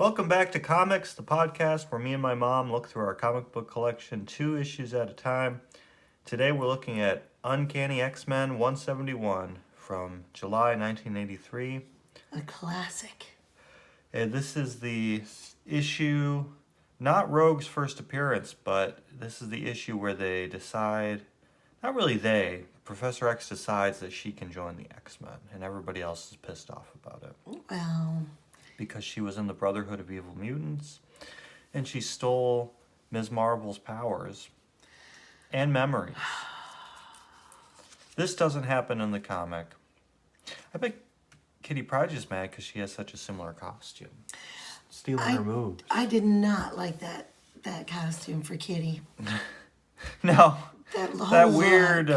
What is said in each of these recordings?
Welcome back to Comics, the podcast where me and my mom look through our comic book collection 2 issues at a time. Today we're looking at Uncanny X-Men 171 from July 1983. A classic. And this is the issue, not Rogue's first appearance, but this is the issue where they decide, not really they, Professor X decides that she can join the X-Men, and everybody else is pissed off about it. Well, Because she was in the Brotherhood of Evil Mutants, and she stole Ms. Marvel's powers and memories. This doesn't happen in the comic. I bet Kitty Pryde is mad because she has such a similar costume. Stealing her moves. I did not like that costume for Kitty. No, That whole that look. weird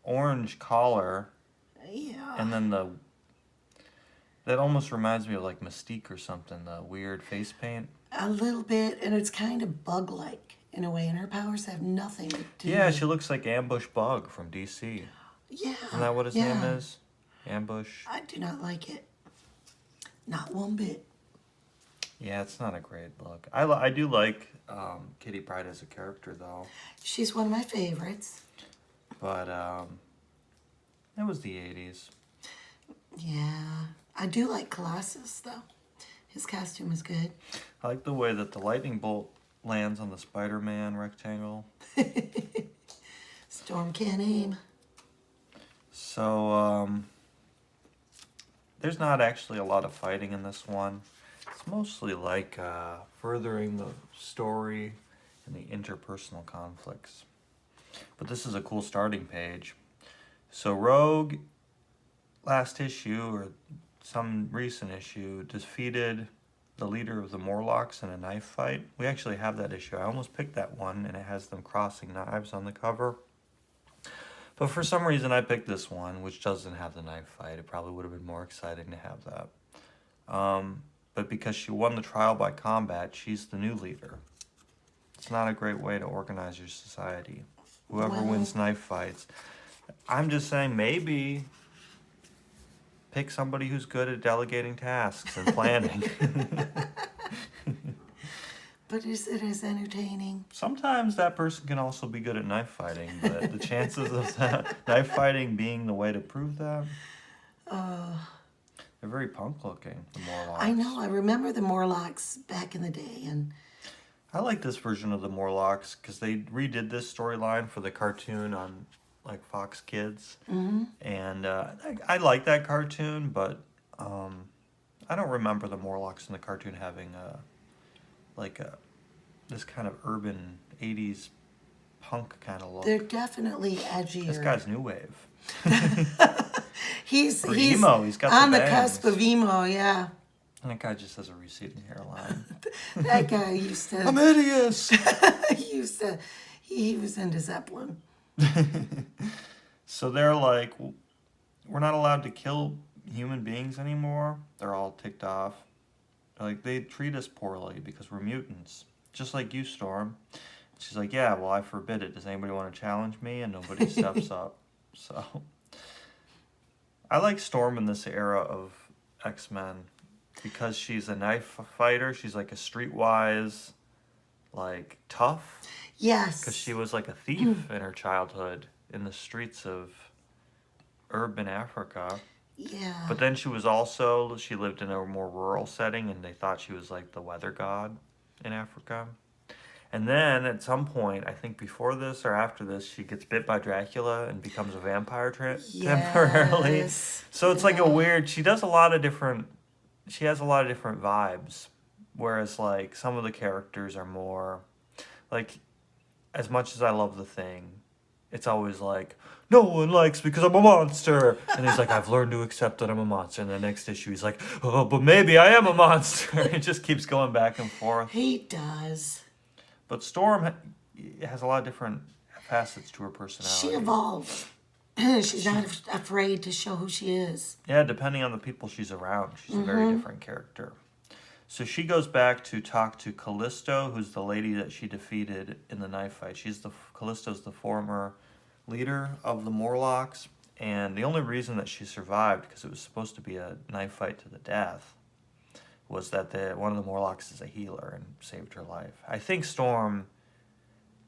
orange collar, Yeah. and then that almost reminds me of like Mystique or something, the weird face paint. A little bit, and it's kind of bug-like in a way, and her powers have nothing to do. Yeah, she looks like Ambush Bug from DC. Yeah. Isn't that what his name is? Ambush? I do not like it. Not one bit. Yeah, it's not a great look. I do like Kitty Pryde as a character, though. She's one of my favorites. But it was the 80s. Yeah. I do like Colossus, though. His costume is good. I like the way that the lightning bolt lands on the Spider-Man rectangle. Storm can't aim. So, there's not actually a lot of fighting in this one. It's mostly like furthering the story and the interpersonal conflicts. But this is a cool starting page. So Rogue, last issue, or some recent issue, defeated the leader of the Morlocks in a knife fight. We actually have that issue. I almost picked that one, and it has them crossing knives on the cover. But for some reason, I picked this one, which doesn't have the knife fight. It probably would have been more exciting to have that. But because she won the trial by combat, she's the new leader. It's not a great way to organize your society. Whoever wins knife fights. I'm just saying, maybe pick somebody who's good at delegating tasks and planning. But is it as entertaining? Sometimes that person can also be good at knife fighting, but the chances of knife fighting being the way to prove that, they're very punk looking, the Morlocks. I know. I remember the Morlocks back in the day, and I like this version of the Morlocks because they redid this storyline for the cartoon on like Fox Kids, and I like that cartoon, but I don't remember the Morlocks in the cartoon having this kind of urban 80s punk kind of look. they're definitely edgier. This guy's new wave. He's emo. He's got on the the bangs. cusp of emo, yeah. And that guy just has a receding hairline. That guy used to. I'm hideous. He was into Zeppelin. So they're like, we're not allowed to kill human beings anymore. They're all ticked off. Like, they treat us poorly because we're mutants. Just like you, Storm. She's like, yeah, well, I forbid it. Does anybody want to challenge me? And nobody steps up. So, I like Storm in this era of X-Men because she's a knife fighter. She's like a streetwise, like, tough. Yes. Because she was like a thief in her childhood in the streets of urban Africa. Yeah. But then she lived in a more rural setting, and they thought she was like the weather god in Africa. And then at some point, I think before this or after this, she gets bit by Dracula and becomes a vampire temporarily. Yes. So it's like a weird, she has a lot of different vibes. Whereas like some of the characters are more like, as much as I love The Thing, it's always like, no one likes me because I'm a monster. And he's like, I've learned to accept that I'm a monster. And the next issue, he's like, oh, but maybe I am a monster. It just keeps going back and forth. He does. But Storm has a lot of different facets to her personality. She evolved. She's not afraid to show who she is. Yeah, depending on the people she's around, she's a very different character. So she goes back to talk to Callisto, who's the lady that she defeated in the knife fight. Callisto's the former leader of the Morlocks, and the only reason that she survived, because it was supposed to be a knife fight to the death, was that one of the Morlocks is a healer and saved her life. I think Storm,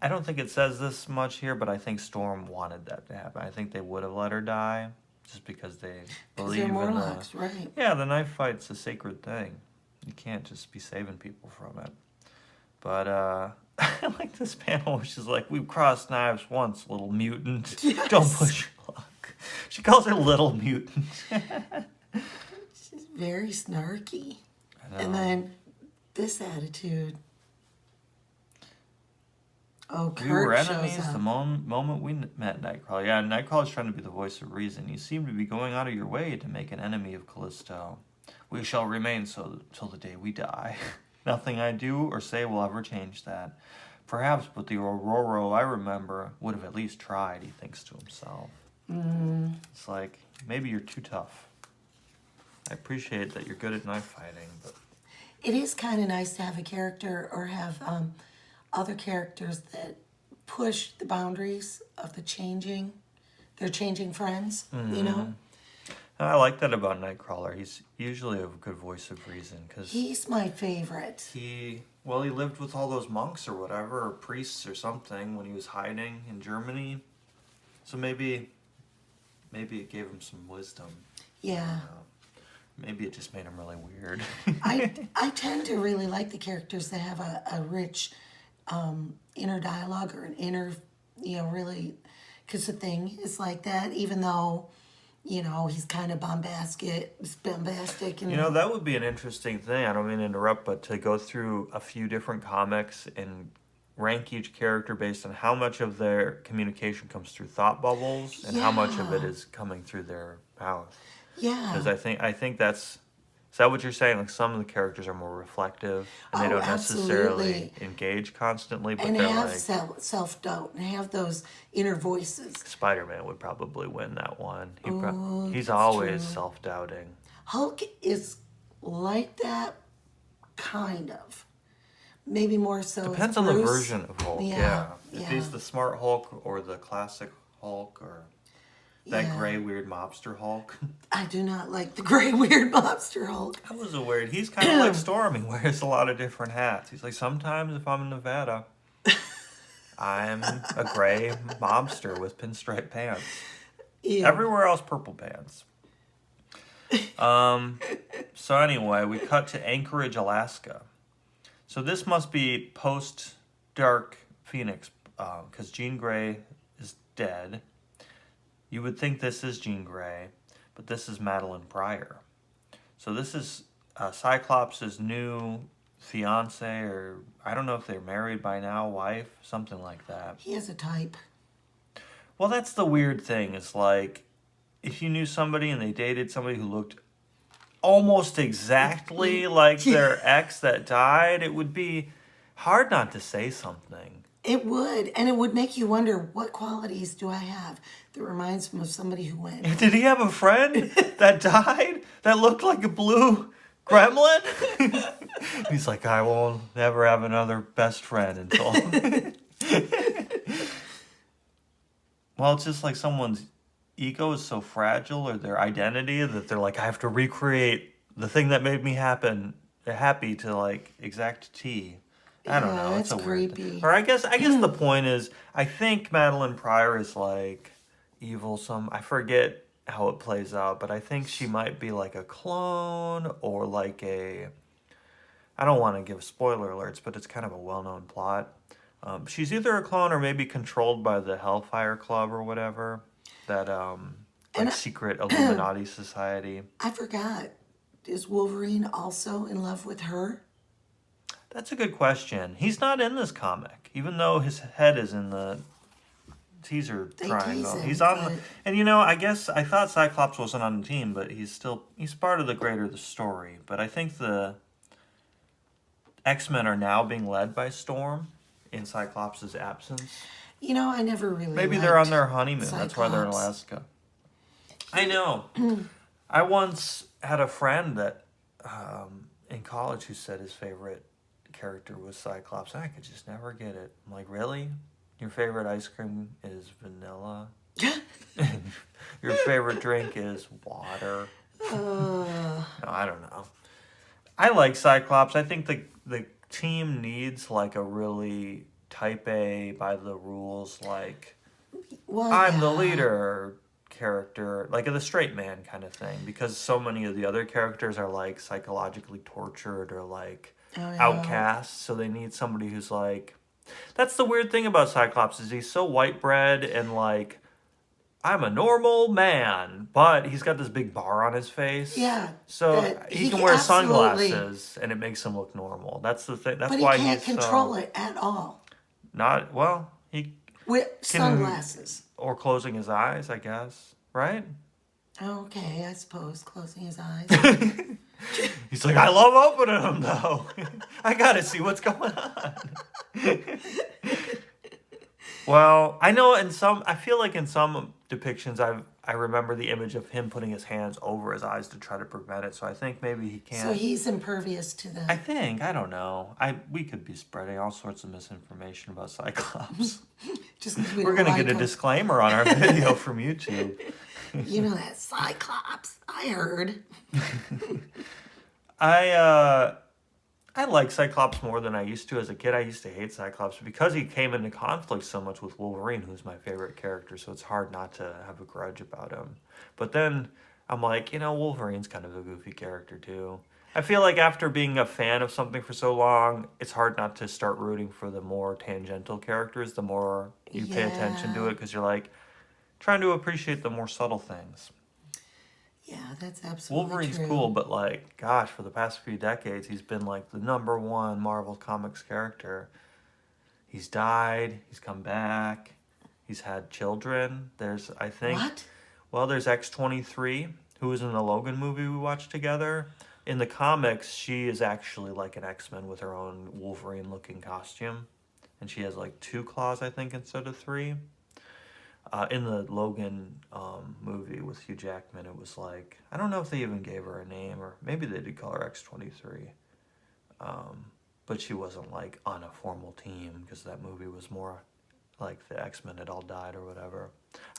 I don't think it says this much here, but I think Storm wanted that to happen. I think they would have let her die just because they believe they're in Morlocks, right? Yeah, the knife fight's a sacred thing. You can't just be saving people from it. But I like this panel where she's like, we've crossed knives once, little mutant. Yes. Don't push your luck. She calls her little mutant. She's very snarky. I know. And then this attitude. Oh, We were Kurt enemies shows the up. moment we met Nightcrawler. Yeah, Nightcrawler's trying to be the voice of reason. You seem to be going out of your way to make an enemy of Callisto. We shall remain so till the day we die. Nothing I do or say will ever change that. Perhaps, but the Aurora I remember would have at least tried, he thinks to himself. It's like, maybe you're too tough. I appreciate that you're good at knife fighting, but... It is kind of nice to have a character or have other characters that push the boundaries of the changing. They're changing friends, you know? I like that about Nightcrawler. He's usually a good voice of reason, because He's my favorite. he lived with all those monks or whatever, or priests or something, when he was hiding in Germany. So maybe it gave him some wisdom. Yeah. Maybe it just made him really weird. I tend to really like the characters that have a rich inner dialogue or an inner, really, because the thing is like that, even though, he's kind of bombastic. And That would be an interesting thing. I don't mean to interrupt, but to go through a few different comics and rank each character based on how much of their communication comes through thought bubbles and how much of it is coming through their mouth. Yeah. Because I think that's... Is that what you're saying? Like, some of the characters are more reflective, and they don't necessarily engage constantly, but and they're have like... self-doubt and have those inner voices. Spider-Man would probably win that one. He's that's always true. self-doubting. Hulk is like that, kind of. Maybe more so. Depends as on the Bruce. version of Hulk, yeah. If Yeah. he's the smart Hulk or the classic Hulk or that Yeah. gray weird mobster Hulk. I do not like the gray weird mobster Hulk. That was a weird... He's kind of like Storm. He wears a lot of different hats. He's like, sometimes if I'm in Nevada, I'm a gray mobster with pinstripe pants. Ew. Everywhere else, purple pants. So anyway, we cut to Anchorage, Alaska. So this must be post-Dark Phoenix, because Jean Grey is dead. You would think this is Jean Grey, but this is Madeline Pryor. So this is Cyclops' new fiance, or I don't know if they're married by now, wife, something like that. He has a type. Well, that's the weird thing. It's like, if you knew somebody and they dated somebody who looked almost exactly like their ex that died, it would be hard not to say something. It would, and it would make you wonder, what qualities do I have that reminds me of somebody who went? Did he have a friend that died that looked like a blue gremlin? He's like, I will never have another best friend until... Well, it's just like someone's ego is so fragile, or their identity, that they're like, I have to recreate the thing that made me happy to like exact T. I don't know. It's a weird creepy. thing. Or I guess the point is, I think Madeline Pryor is like evil. I forget how it plays out, but I think she might be like a clone or like I don't want to give spoiler alerts, but it's kind of a well-known plot. She's either a clone or maybe controlled by the Hellfire Club or whatever, that secret Illuminati society. I forgot. Is Wolverine also in love with her? That's a good question. He's not in this comic, even though his head is in the teaser triangle. tease him, He's on, but- and I guess I thought Cyclops wasn't on the team, but he's part of the story. But I think the X-Men are now being led by Storm in Cyclops' absence. I never really. Maybe they're on liked their honeymoon. That's why they're in Cyclops. Alaska. I know. I once had a friend that in college who said his favorite character was Cyclops. I could just never get it. I'm like, really? Your favorite ice cream is vanilla? Your favorite drink is water? No, I don't know. I like Cyclops. I think the team needs like a really type A by the rules, like Well, I'm the yeah. leader character, like the straight man kind of thing, because so many of the other characters are like psychologically tortured or like Oh, yeah. outcasts, so they need somebody who's like that's the weird thing about Cyclops is he's so white bread and like I'm a normal man, but he's got this big bar on his face. Yeah. So That he he can can wear absolutely, sunglasses and it makes him look normal. That's the thing. That's but he why can't he's control so it at all not well, he with can sunglasses. or closing his eyes, I guess, right? Okay, I suppose closing his eyes. He's like, I love opening them though. I gotta see what's going on. Well, I know I feel like in some depictions, I remember the image of him putting his hands over his eyes to try to prevent it. So I think maybe he So can't. he's impervious to the. I don't know. We could be spreading all sorts of misinformation about Cyclops. Just because we We're don't gonna like get a him. disclaimer on our video from YouTube. You know that Cyclops? I heard. I I like Cyclops more than I used to as a kid. I used to hate Cyclops because he came into conflict so much with Wolverine, who's my favorite character, so it's hard not to have a grudge about him. But then I'm like, Wolverine's kind of a goofy character too. I feel like after being a fan of something for so long, it's hard not to start rooting for the more tangential characters the more you pay attention to Yeah. it because you're like trying to appreciate the more subtle things. Yeah, that's absolutely Wolverine's true. cool, but like, gosh, for the past few decades, he's been like the number one Marvel Comics character. He's died, he's come back, he's had children. I think, What? well, there's X-23, who was in the Logan movie we watched together. In the comics, she is actually like an X-Men with her own Wolverine-looking costume. And she has like two claws, I think, instead of three. In the Logan movie with Hugh Jackman, it was like I don't know if they even gave her a name or maybe they did call her X-23, but she wasn't like on a formal team because that movie was more like the X-Men had all died or whatever.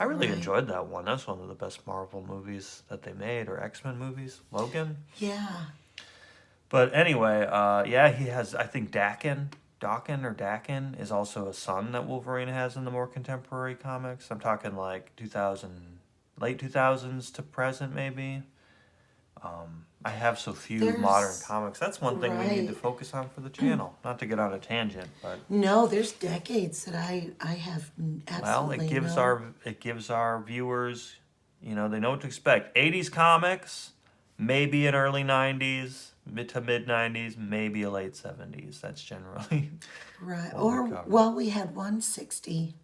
I really Right. enjoyed that one. That's one of the best Marvel movies that they made or X-Men movies. Logan. Yeah. But anyway, yeah, he has. I think Dakin is also a son that Wolverine has in the more contemporary comics. I'm talking like 2000, late 2000s to present, maybe. I have so few modern There's. comics. That's one thing we need to Right. focus on for the channel. Not to get on a tangent, but No, there's decades that I have well, absolutely no. it gives our viewers, they know what to expect. 80s comics, maybe an early 90s, mid to mid 90s, maybe a late 70s. That's generally Right. what we Or, cover. well, we had 160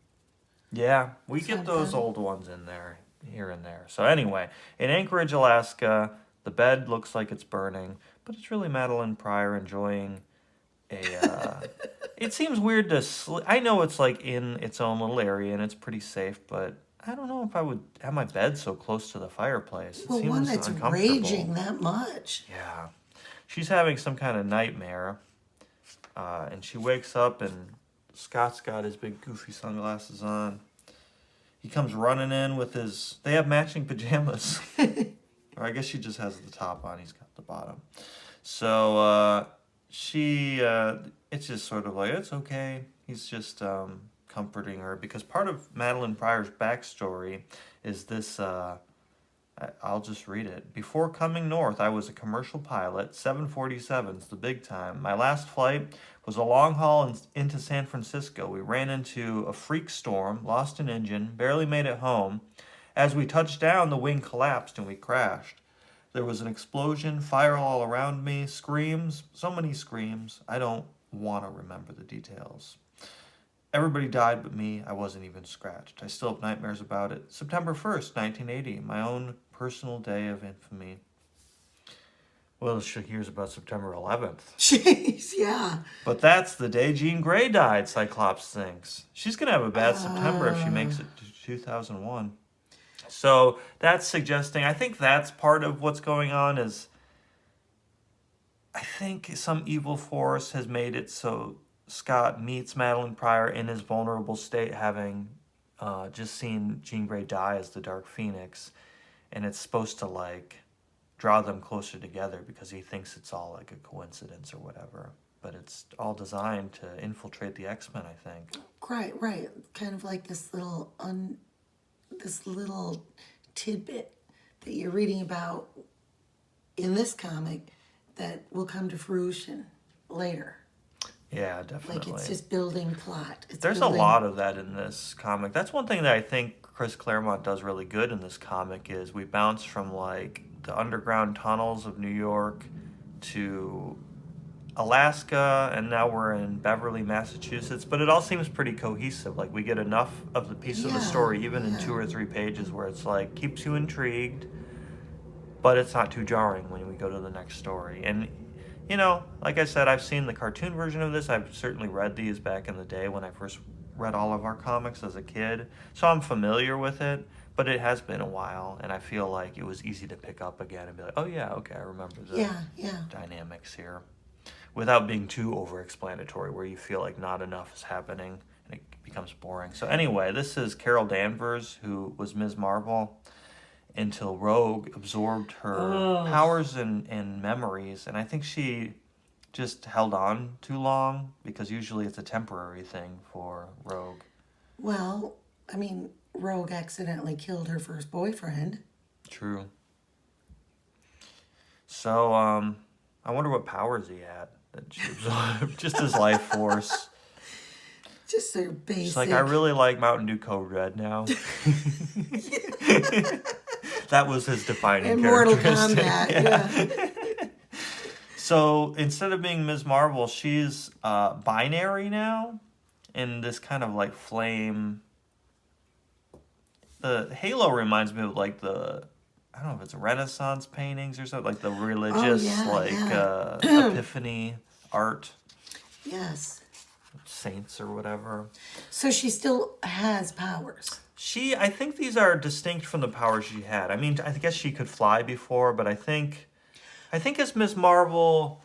Yeah, we get those something. old ones in there here and there. So anyway, in Anchorage, Alaska, the bed looks like it's burning, but it's really Madeline Pryor enjoying a it seems weird to sleep. I know it's like in its own little area and it's pretty safe, but I don't know if I would have my bed so close to the fireplace. It Well, one seems that's uncomfortable. raging that much. Yeah. She's having some kind of nightmare, and she wakes up and Scott's got his big goofy sunglasses on. He comes running in with his. They have matching pajamas. Or I guess she just has the top on. He's got the bottom. So it's just sort of like, it's okay. He's just comforting her because part of Madeline Pryor's backstory is this. I'll just read it. Before coming north, I was a commercial pilot, 747s, the big time. My last flight was a long haul into San Francisco. We ran into a freak storm, lost an engine, barely made it home. As we touched down, the wing collapsed and we crashed. There was an explosion, fire all around me, screams, so many screams. I don't want to remember the details. Everybody died but me. I wasn't even scratched. I still have nightmares about it. September 1st, 1980, my own personal day of infamy. Well, she hears about September 11th. Jeez, yeah. But that's the day Jean Grey died, Cyclops thinks. She's going to have a bad September if she makes it to 2001. So that's suggesting, I think that's part of what's going on is I think some evil force has made it so Scott meets Madeline Pryor in his vulnerable state, having just seen Jean Grey die as the Dark Phoenix, and it's supposed to like draw them closer together because he thinks it's all like a coincidence or whatever. But it's all designed to infiltrate the X-Men, I think. Right. Kind of like this little tidbit that you're reading about in this comic that will come to fruition later. Yeah, definitely. Like it's just building plot. There's a lot of that in this comic. That's one thing that I think Chris Claremont does really good in this comic is we bounce from like the underground tunnels of New York to Alaska, and now we're in Beverly, Massachusetts, but it all seems pretty cohesive. Like we get enough of the piece of the story, even in 2 or 3 pages, where it's like keeps you intrigued, but it's not too jarring when we go to the next story. And you know, like I said, I've seen the cartoon version of this. I've certainly read these back in the day when I first read all of our comics as a kid, so I'm familiar with it. But it has been a while, and I feel like it was easy to pick up again and be like, oh yeah, okay, I remember the dynamics here, without being too over-explanatory, where you feel like not enough is happening and it becomes boring. So anyway, this is Carol Danvers, who was Ms. Marvel until Rogue absorbed her powers and memories, and I think she just held on too long, because usually it's a temporary thing for Rogue. Well, I mean, Rogue accidentally killed her first boyfriend. True. So, I wonder what powers he had that she absorbed. Just his life force. Just their basic. It's like, I really like Mountain Dew Code Red now. That was his defining Mortal characteristic. Kombat, yeah. So instead of being Ms. Marvel, she's binary now, in this kind of like flame. The halo reminds me of like I don't know if it's Renaissance paintings or something, like the religious epiphany art. Yes. Saints or whatever. So she still has powers. I think these are distinct from the powers she had. I mean, I guess she could fly before, but I think as Ms. Marvel,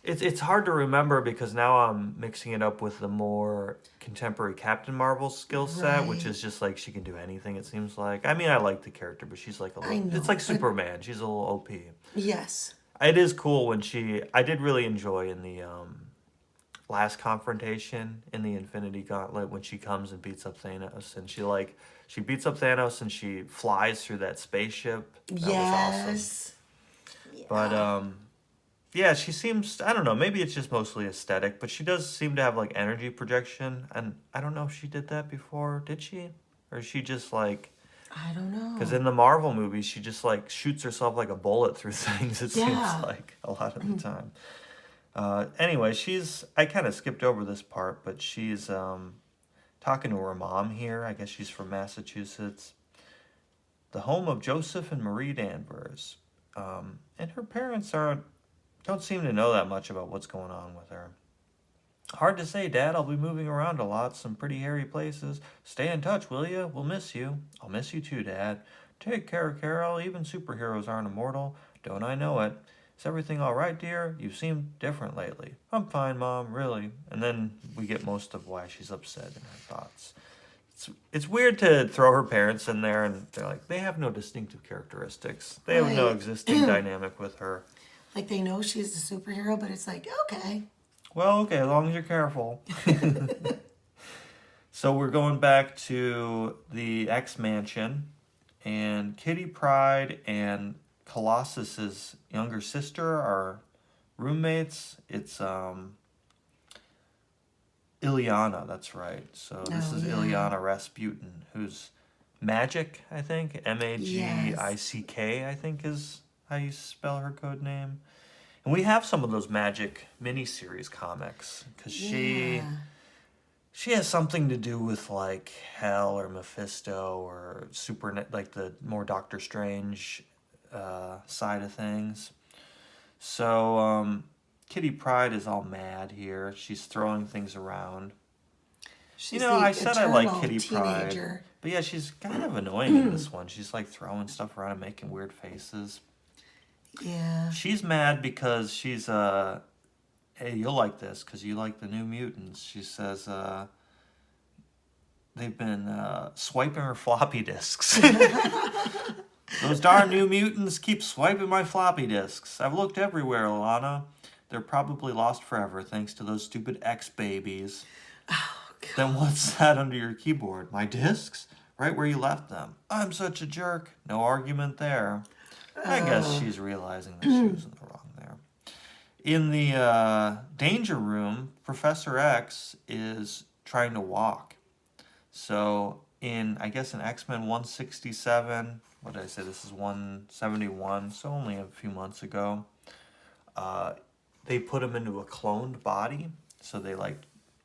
it's hard to remember because now I'm mixing it up with the more contemporary Captain Marvel skill set, which is just like she can do anything, it seems like. I mean, I like the character, but she's like a little... it's like Superman. She's a little OP. Yes. It is cool when I did really enjoy in the last confrontation in the Infinity Gauntlet when she comes and beats up Thanos, and she beats up Thanos and she flies through that spaceship. That was awesome. Yeah. But yeah, she seems, I don't know, maybe it's just mostly aesthetic, but she does seem to have like energy projection, and I don't know if she did that before. Did she? Or is she just like... I don't know. Because in the Marvel movies, she just like shoots herself like a bullet through things, it seems like, a lot of the time. Anyway, I kind of skipped over this part, but she's talking to her mom here. I guess she's from Massachusetts. The home of Joseph and Marie Danvers. And her parents don't seem to know that much about what's going on with her. Hard to say, Dad. I'll be moving around a lot, some pretty hairy places. Stay in touch, will you? We'll miss you. I'll miss you too, Dad. Take care, Carol. Even superheroes aren't immortal. Don't I know it? Is everything all right, dear? You seem different lately. I'm fine, Mom, really. And then we get most of why she's upset in her thoughts. It's weird to throw her parents in there, and they're like, they have no distinctive characteristics. They have no existing dynamic with her. Like, they know she's a superhero, but it's like, okay. Well, okay, as long as you're careful. So we're going back to the X-Mansion, and Kitty Pryde and Colossus's younger sister are roommates. It's Ileana, that's right. So this is Ileana Rasputin, who's magic, I think. Magick, I think is how you spell her code name. And we have some of those Magic miniseries comics, because she has something to do with like Hell or Mephisto or like the more Doctor Strange side of things. So Kitty Pryde is all mad here. She's throwing things around. I said I like Kitty Pryde, but yeah, she's kind of annoying in this one. She's like throwing stuff around and making weird faces. Yeah. She's mad because she's hey, you'll like this because you like the New Mutants. She says they've been swiping her floppy disks. Those darn new mutants keep swiping my floppy disks. I've looked everywhere, Alana. They're probably lost forever thanks to those stupid X-babies. Oh, Then what's that under your keyboard? My discs? Right where you left them. I'm such a jerk. No argument there. I guess she's realizing that she was in the wrong there. In the danger room, Professor X is trying to walk. So in X-Men 167, what did I say? This is 171, so only a few months ago. They put him into a cloned body. So they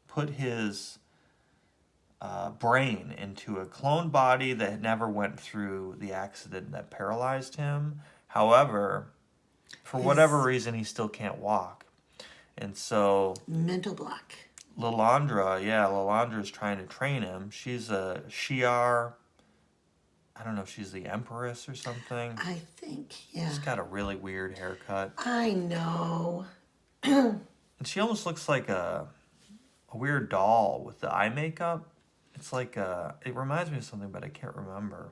put his brain into a cloned body that never went through the accident that paralyzed him. However, for whatever reason, he still can't walk. And so mental block. Lalandra is trying to train him. She's a Shi'ar. I don't know if she's the Empress or something. I think, yeah. She's got a really weird haircut. I know. And she almost looks like a weird doll with the eye makeup. It's like it reminds me of something, but I can't remember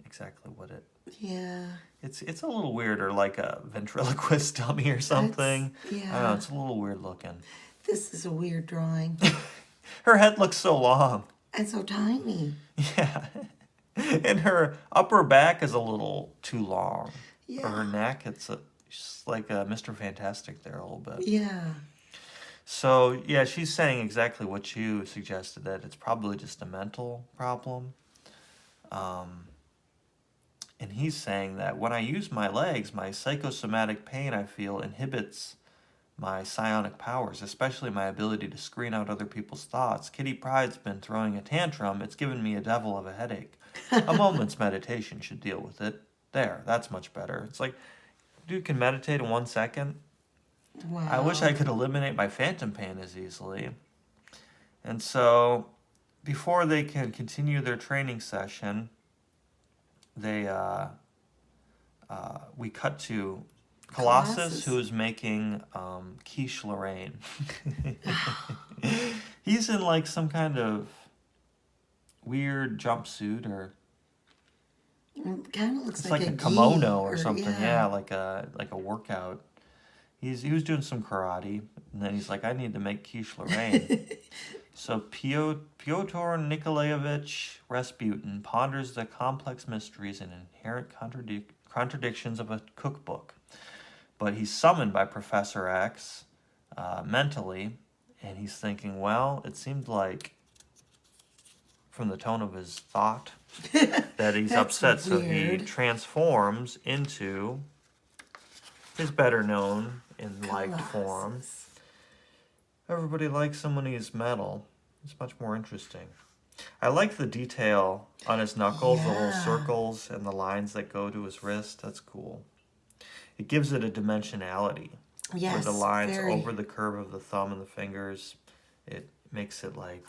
exactly what it. Yeah. It's a little weird, or like a ventriloquist dummy or something. Yeah. I don't know. It's a little weird looking. This is a weird drawing. Her head looks so long. And so tiny. Yeah. And her upper back is a little too long. Yeah. For her neck, she's like Mr. Fantastic there a little bit. Yeah. So, yeah, she's saying exactly what you suggested, that it's probably just a mental problem. And he's saying that when I use my legs, my psychosomatic pain I feel inhibits my psionic powers, especially my ability to screen out other people's thoughts. Kitty Pryde's been throwing a tantrum. It's given me a devil of a headache. A moment's meditation should deal with it. There, that's much better. It's like, dude can meditate in 1 second. Wow. I wish I could eliminate my phantom pain as easily. And so, before they can continue their training session, we cut to Colossus, who is making quiche Lorraine. He's in like some kind of weird jumpsuit, or It kind of looks it's like like a gi kimono or something. Yeah. Yeah, like a workout. He was doing some karate, and then he's like, I need to make quiche Lorraine. So Pyotr Nikolaevich Rasputin ponders the complex mysteries and inherent contradictions of a cookbook. But he's summoned by Professor X mentally, and he's thinking, well, it seemed like, from the tone of his thought, that he's upset, so he transforms into his better known and liked form. Everybody likes him when he's metal. It's much more interesting. I like the detail on his knuckles, the little circles and the lines that go to his wrist. That's cool. It gives it a dimensionality. Yes, with the lines over the curve of the thumb and the fingers. It makes it like...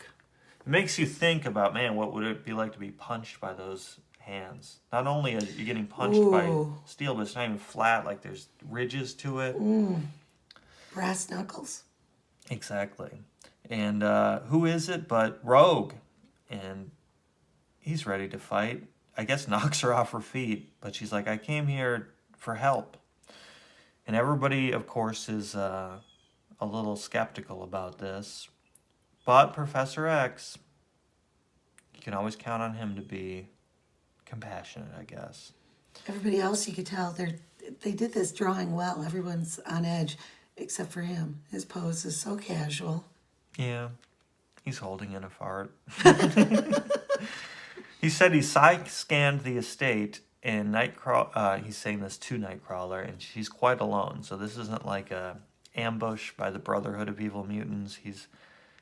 It makes you think about, man, what would it be like to be punched by those hands? Not only are you getting punched by steel, but it's not even flat. Like there's ridges to it. Brass knuckles. Exactly. And who is it but Rogue? And he's ready to fight. I guess knocks her off her feet, but she's like, I came here for help. And everybody, of course, is a little skeptical about this. But Professor X, you can always count on him to be compassionate, I guess. Everybody else, you could tell, they did this drawing well. Everyone's on edge, except for him. His pose is so casual. Yeah, he's holding in a fart. He said he scanned the estate, and he's saying this to Nightcrawler, and she's quite alone. So this isn't like a ambush by the Brotherhood of Evil Mutants.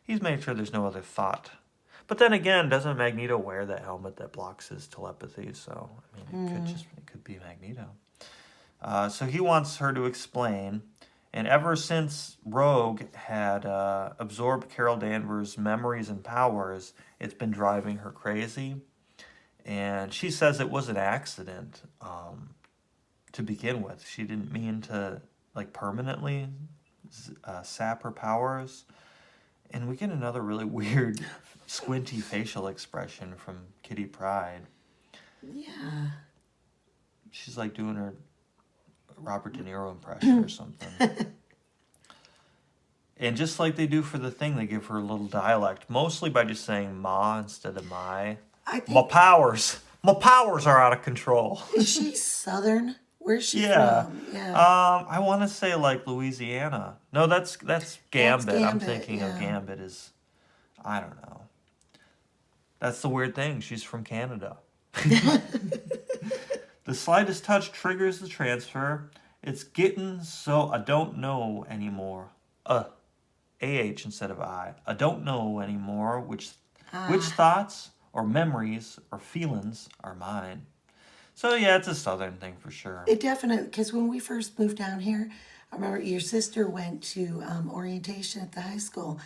He's made sure there's no other thought. But then again, doesn't Magneto wear that helmet that blocks his telepathy? So I mean, it could be Magneto. So he wants her to explain. And ever since Rogue had absorbed Carol Danvers' memories and powers, it's been driving her crazy. And she says it was an accident to begin with. She didn't mean to like permanently sap her powers. And we get another really weird squinty facial expression from Kitty Pryde. Yeah. She's like doing her Robert De Niro impression or something. And just like they do for the thing, they give her a little dialect, mostly by just saying ma instead of my. I My think, powers. My powers are out of control. is she Southern? Where's she Yeah. from? Yeah. I want to say like Louisiana. No, that's Gambit. I'm Gambit, thinking of yeah. Gambit as, I don't know. That's the weird thing. She's from Canada. The slightest touch triggers the transfer. It's getting so I don't know anymore. AH instead of I. I don't know anymore which thoughts or memories or feelings are mine. So yeah, it's a Southern thing for sure. It definitely, because when we first moved down here, I remember your sister went to orientation at the high school.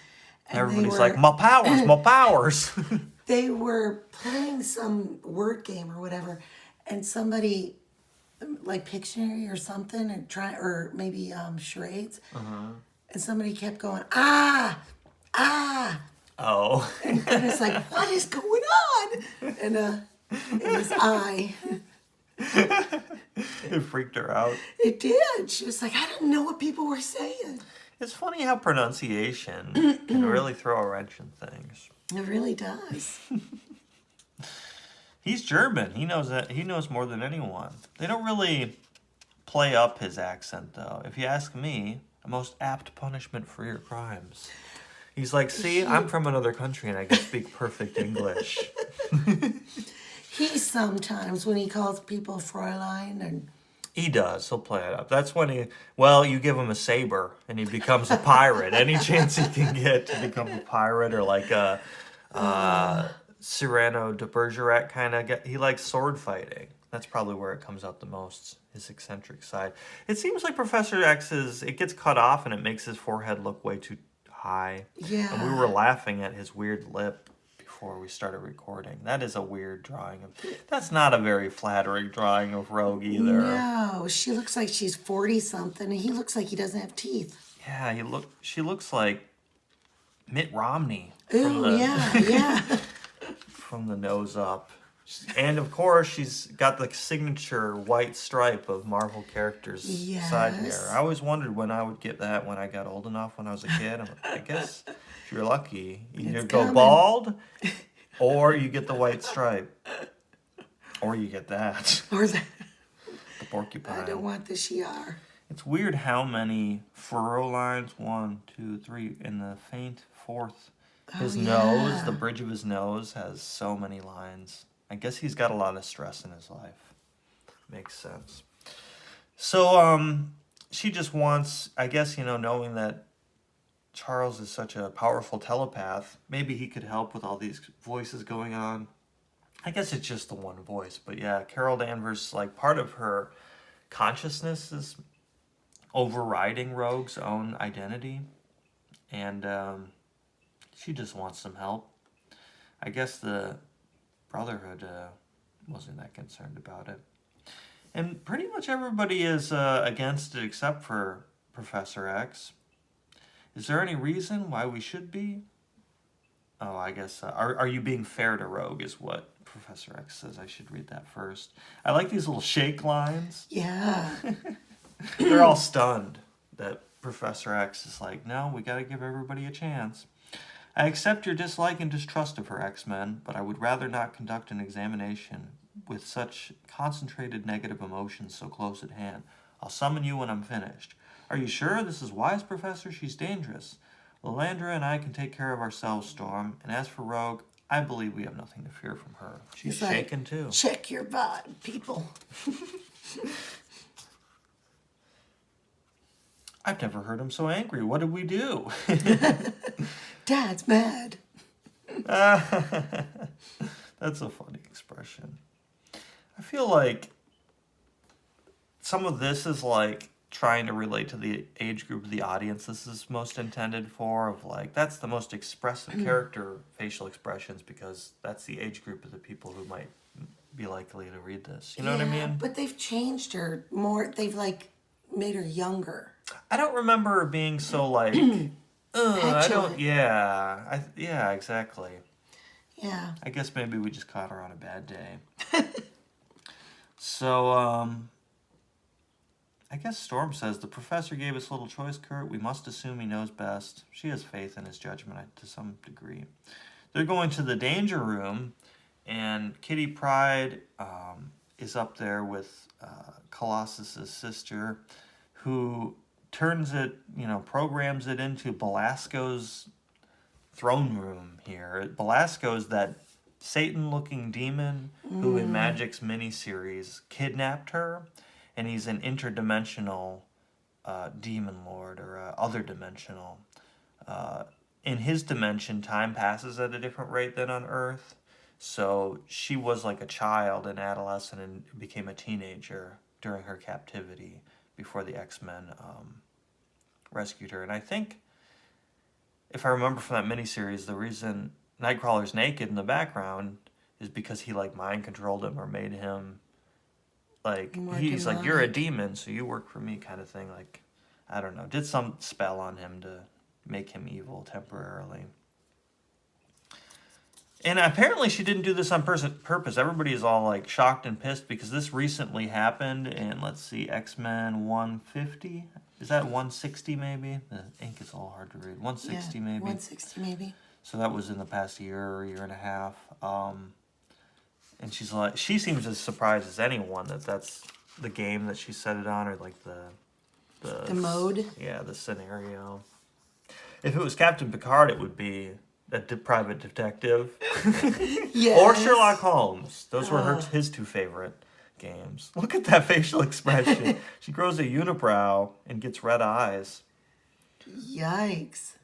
And Everybody's like, my powers, my powers. they were playing some word game or whatever, and somebody, like Pictionary or something, or maybe charades, and somebody kept going, ah, ah. Oh. And it's like, what is going on? And it was I. It freaked her out. It did. She was like, I didn't know what people were saying. It's funny how pronunciation can really throw a wrench in things. It really does. He's German. He knows that. He knows more than anyone. They don't really play up his accent, though. If you ask me, a most apt punishment for your crimes. He's like, see, I'm from another country and I can speak perfect English. He sometimes, when he calls people Fräulein, and He does. He'll play it up. That's when you give him a saber and he becomes a pirate. Any chance he can get to become a pirate or like a Cyrano de Bergerac kind of guy. He likes sword fighting. That's probably where it comes out the most, his eccentric side. It seems like Professor X's, it gets cut off and it makes his forehead look way too high. yeah. And we were laughing at his weird lip before we started recording. That is a weird drawing of. That's not a very flattering drawing of Rogue either. No, she looks like she's 40-something, and he looks like he doesn't have teeth. Yeah, she looks like Mitt Romney Ooh, yeah. from the nose up. And of course, she's got the signature white stripe of Marvel characters side here. Yes. I always wondered when I would get that when I got old enough when I was a kid. I guess if you're lucky, you either go coming. bald or you get the white stripe. Or you get that. Or the, The porcupine. I don't want the Shiar. It's weird how many furrow lines, 1, 2, 3, in the faint fourth. His nose, yeah. the bridge of his nose has so many lines. I guess he's got a lot of stress in his life. Makes sense. So, she just wants, I guess, knowing that Charles is such a powerful telepath, maybe he could help with all these voices going on. I guess it's just the one voice, but yeah, Carol Danvers, like, part of her consciousness is overriding Rogue's own identity, and she just wants some help. I guess the Brotherhood wasn't that concerned about it. And pretty much everybody is against it except for Professor X. Is there any reason why we should be? Oh, I guess, are you being fair to Rogue is what Professor X says. I should read that first. I like these little shake lines. Yeah. They're all stunned that Professor X is like, no, we gotta give everybody a chance. I accept your dislike and distrust of her, X-Men, but I would rather not conduct an examination with such concentrated negative emotions so close at hand. I'll summon you when I'm finished. Are you sure this is wise, Professor? She's dangerous. Lilandra and I can take care of ourselves, Storm, and as for Rogue, I believe we have nothing to fear from her. She's shaken too. Check your vibe, people. I've never heard him so angry. What did we do? Dad's mad. That's a funny expression. I feel like some of this is like trying to relate to the age group of the audience this is most intended for, of like, that's the most expressive character facial expressions because that's the age group of the people who might be likely to read this. You know what I mean? But they've changed her more. They've like made her younger. I don't remember her being so like, I don't, yeah, yeah, exactly. Yeah. I guess maybe we just caught her on a bad day. So, I guess Storm says, the professor gave us little choice, Kurt. We must assume he knows best. She has faith in his judgment to some degree. They're going to the danger room, and Kitty Pryde is up there with Colossus's sister, who turns it, programs it into Belasco's throne room here. Belasco is that Satan-looking demon who in Magic's miniseries kidnapped her, and he's an interdimensional demon lord, or other dimensional. In his dimension, time passes at a different rate than on Earth, so she was like a child, an adolescent, and became a teenager during her captivity before the X-Men rescued her. And I think, if I remember from that miniseries, the reason Nightcrawler's naked in the background is because he mind controlled him or made him he's like, you're a demon, so you work for me, kind of thing. I don't know, did some spell on him to make him evil temporarily. And apparently she didn't do this on purpose. Everybody is all shocked and pissed because this recently happened in, let's see, X-Men 150. Is that 160 maybe? The ink is all hard to read. 160 maybe. 160 maybe. So that was in the past year or year and a half. And she seems as surprised as anyone that that's the game that she set it on, or the mode. Yeah, the scenario. If it was Captain Picard, it would be a private detective. Yes. Or Sherlock Holmes. Those were his two favorite games. Look at that facial expression. She grows a unibrow and gets red eyes. Yikes.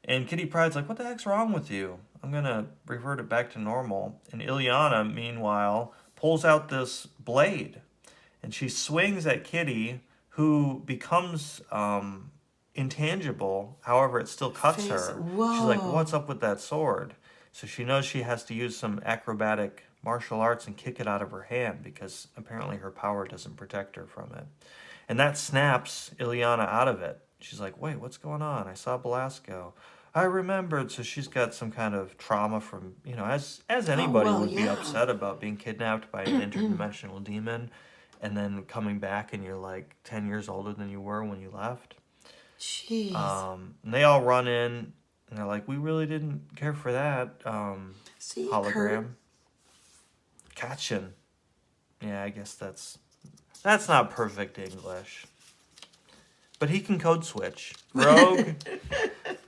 And Kitty Pryde's like, what the heck's wrong with you? I'm going to revert it back to normal. And Ileana, meanwhile, pulls out this blade. And she swings at Kitty, who becomes intangible. However, it still cuts her. Whoa. She's like, what's up with that sword? So she knows she has to use some acrobatic martial arts and kick it out of her hand, because apparently her power doesn't protect her from it. And that snaps Ileana out of it. She's like, wait, what's going on? I saw Belasco. I remembered. So she's got some kind of trauma from, as anybody would be upset about being kidnapped by an interdimensional demon and then coming back and you're 10 years older than you were when you left. Jeez. And they all run in and they're like, we really didn't care for that See, hologram. Katchin. Yeah, I guess that's not perfect English. But he can code switch.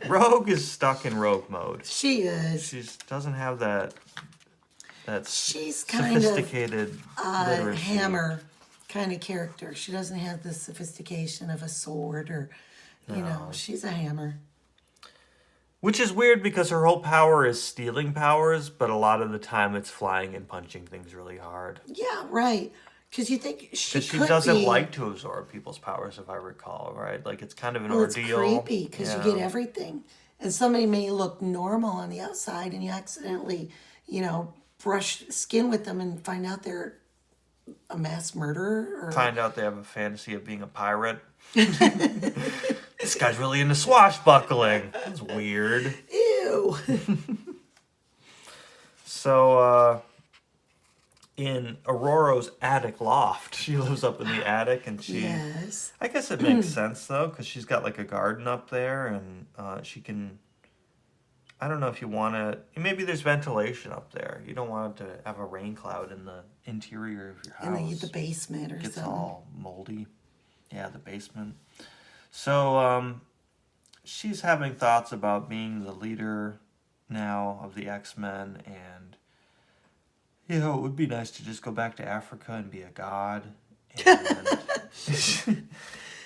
Rogue is stuck in rogue mode. She is. She doesn't have that She's sophisticated kind of literacy. Hammer kind of character. She doesn't have the sophistication of a sword, or she's a Hammer. Which is weird because her whole power is stealing powers, but a lot of the time it's flying and punching things really hard. Yeah, right. Because you think she doesn't like to absorb people's powers, if I recall, right? It's kind of an ordeal. It's creepy because you get everything. And somebody may look normal on the outside and you accidentally, brush skin with them and find out they're a mass murderer. Or find out they have a fantasy of being a pirate. This guy's really into swashbuckling. That's weird. Ew. So, in Aurora's attic loft, she lives up in the attic, and Yes. I guess it makes sense, though, because she's got a garden up there, and she can... I don't know if you want to... Maybe there's ventilation up there. You don't want it to have a rain cloud in the interior of your house. In the basement or It gets something. all moldy. Yeah, the basement. So, she's having thoughts about being the leader now of the X-Men, and, it would be nice to just go back to Africa and be a god. And,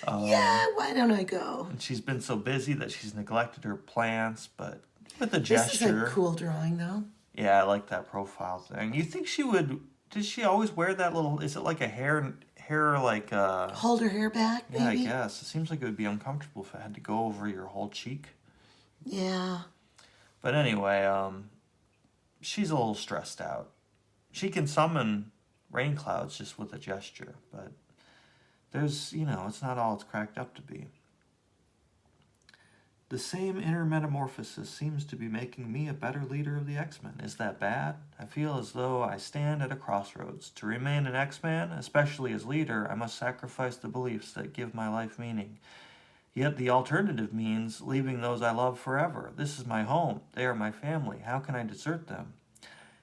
yeah, why don't I go? and she's been so busy that she's neglected her plants, but with a gesture. This is a cool drawing, though. Yeah, I like that profile thing. You think she would... Did she always wear that little... Is it like a hair Hold her hair back, maybe? Yeah, I guess. It seems like it would be uncomfortable if it had to go over your whole cheek. Yeah. But anyway, she's a little stressed out. She can summon rain clouds just with a gesture, but there's, it's not all it's cracked up to be. The same inner metamorphosis seems to be making me a better leader of the X-Men. Is that bad? I feel as though I stand at a crossroads. To remain an X-Man, especially as leader, I must sacrifice the beliefs that give my life meaning. Yet the alternative means leaving those I love forever. This is my home. They are my family. How can I desert them?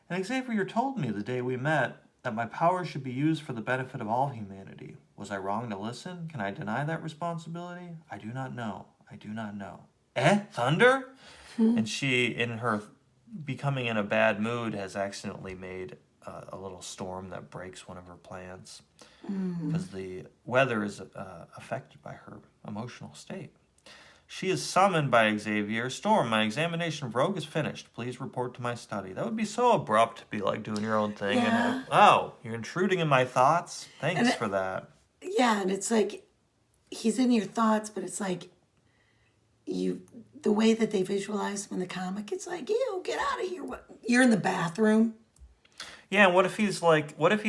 And Xavier told me the day we met that my powers should be used for the benefit of all humanity. Was I wrong to listen? Can I deny that responsibility? I do not know. I do not know. Thunder? And she, in her becoming in a bad mood, has accidentally made a little storm that breaks one of her plans because the weather is affected by her emotional state. She is summoned by Xavier. Storm, my examination of Rogue is finished. Please report to my study. That would be so abrupt to be like doing your own thing. Yeah. And oh, you're intruding in my thoughts? Thanks for that. Yeah, and it's like he's in your thoughts, but it's like the way that they visualize him in the comic, it's like, ew, get out of here. What? You're in the bathroom. Yeah, and what if he's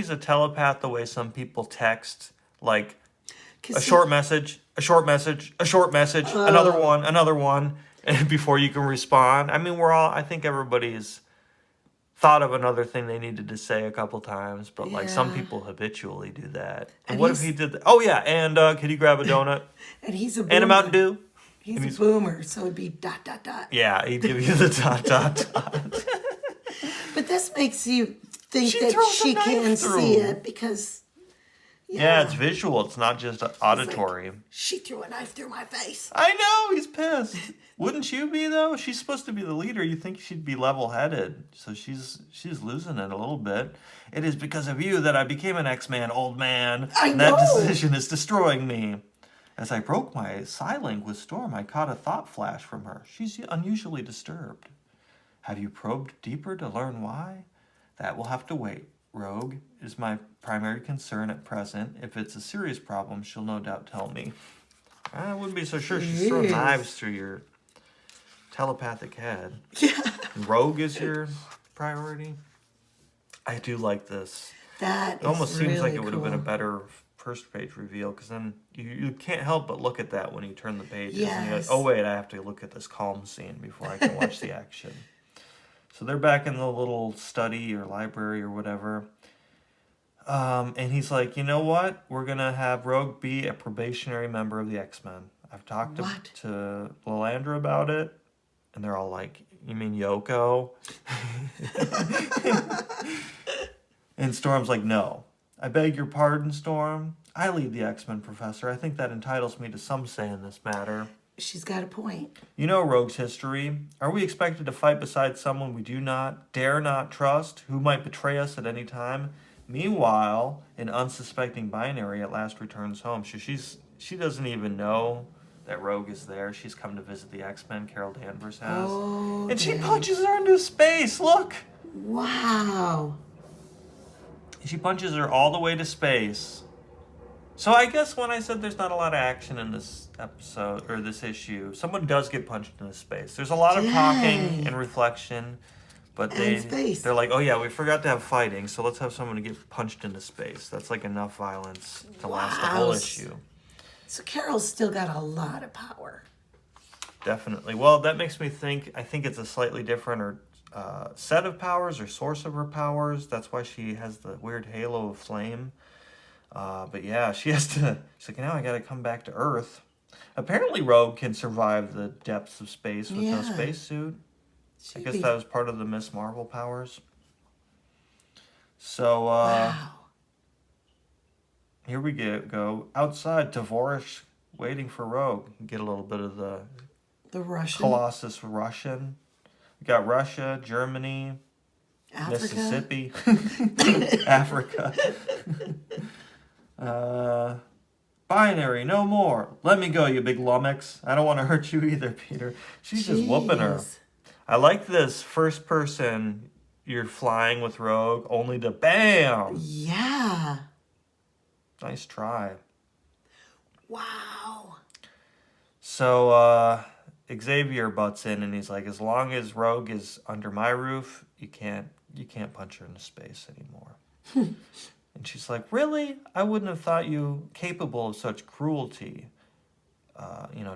a telepath the way some people text, like a short message, another one, and before you can respond? I mean, I think everybody's thought of another thing they needed to say a couple times, but like some people habitually do that. And what if he did that? Oh yeah, and can you grab a donut? And he's a boomer. And a Mountain Dew? He's a boomer, so it'd be ... Yeah, he'd give you the ... But this makes you think that she can see it because... Yeah, it's visual. It's not just auditory. Like, she threw a knife through my face. I know, he's pissed. Wouldn't you be, though? She's supposed to be the leader. You think she'd be level-headed. So she's losing it a little bit. It is because of you that I became an X-Man, old man. I know. That decision is destroying me. As I broke my psi-link with Storm, I caught a thought flash from her. She's unusually disturbed. Have you probed deeper to learn why? That will have to wait. Rogue is my primary concern at present. If it's a serious problem, she'll no doubt tell me. I wouldn't be so sure she's throwing knives through your telepathic head. Yeah. Rogue is your priority? I do like this. That it almost seems really like it would have been a cool. better first page reveal, because then you can't help but look at that when you turn the pages. Yes. And you're like, oh wait, I have to look at this calm scene before I can watch the action. So they're back in the little study or library or whatever. And he's like, you know what? We're going to have Rogue be a probationary member of the X-Men. I've talked to Lilandra about it. And they're all like, you mean Yoko? And Storm's like, no. I beg your pardon, Storm. I lead the X-Men, Professor. I think that entitles me to some say in this matter. She's got a point. You know Rogue's history. Are we expected to fight beside someone we dare not trust, who might betray us at any time? Meanwhile, an unsuspecting binary at last returns home. She doesn't even know that Rogue is there. She's come to visit the X-Men, Carol Danvers has. Oh, and she punches her into space, look! Wow. She punches her all the way to space. So I guess when I said there's not a lot of action in this episode, or this issue, someone does get punched into space. There's a lot of talking and reflection, but they're like, oh yeah, we forgot to have fighting, so let's have someone get punched into space. That's like enough violence to last the whole issue. So Carol's still got a lot of power. Definitely. Well, that makes me think, I think it's a slightly different set of powers or source of her powers. That's why she has the weird halo of flame. But yeah, she's like, now I gotta come back to Earth. Apparently Rogue can survive the depths of space with no spacesuit. I guess that was part of the Miss Marvel powers. So, wow. Here we go. Outside, Tavorish waiting for Rogue. Get a little bit of the Russian. Colossus Russian. We got Russia, Germany, Africa. Mississippi, Africa. Binary, no more. Let me go, you big lummox. I don't want to hurt you either, Peter. She's just whooping her. I like this first person, you're flying with Rogue, only to BAM! Yeah. Nice try. Wow. So, Xavier butts in and he's like, as long as Rogue is under my roof, you can't punch her into space anymore. And she's like, really? I wouldn't have thought you capable of such cruelty.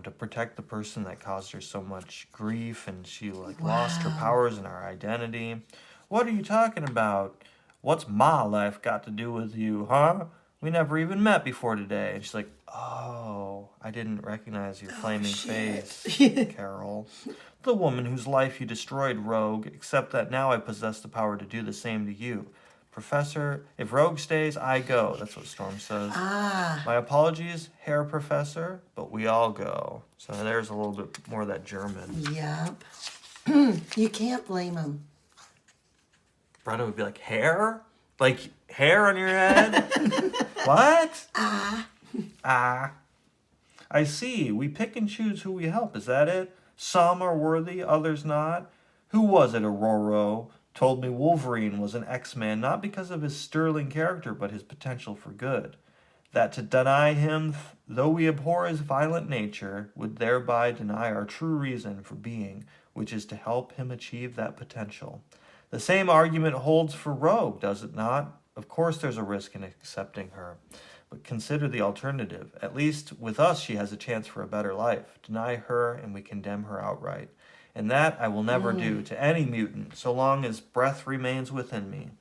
to protect the person that caused her so much grief, and she lost her Wow. powers and her identity. What are you talking about? What's my life got to do with you, huh? We never even met before today. And she's like, oh, I didn't recognize your flaming face, Carol. The woman whose life you destroyed, Rogue, except that now I possess the power to do the same to you. Professor, if Rogue stays, I go. That's what Storm says. Ah. My apologies, Herr Professor, but we all go. So there's a little bit more of that German. Yep. You can't blame him. Brenda would be like, hair? Like, hair on your head? What? I see. We pick and choose who we help. Is that it? Some are worthy, others not. Who was it, Aurora? Told me Wolverine was an X-Man not because of his sterling character, but his potential for good. That to deny him, though we abhor his violent nature, would thereby deny our true reason for being, which is to help him achieve that potential. The same argument holds for Rogue, does it not? Of course there's a risk in accepting her. But consider the alternative. At least with us she has a chance for a better life. Deny her and we condemn her outright. And that I will never do to any mutant, so long as breath remains within me.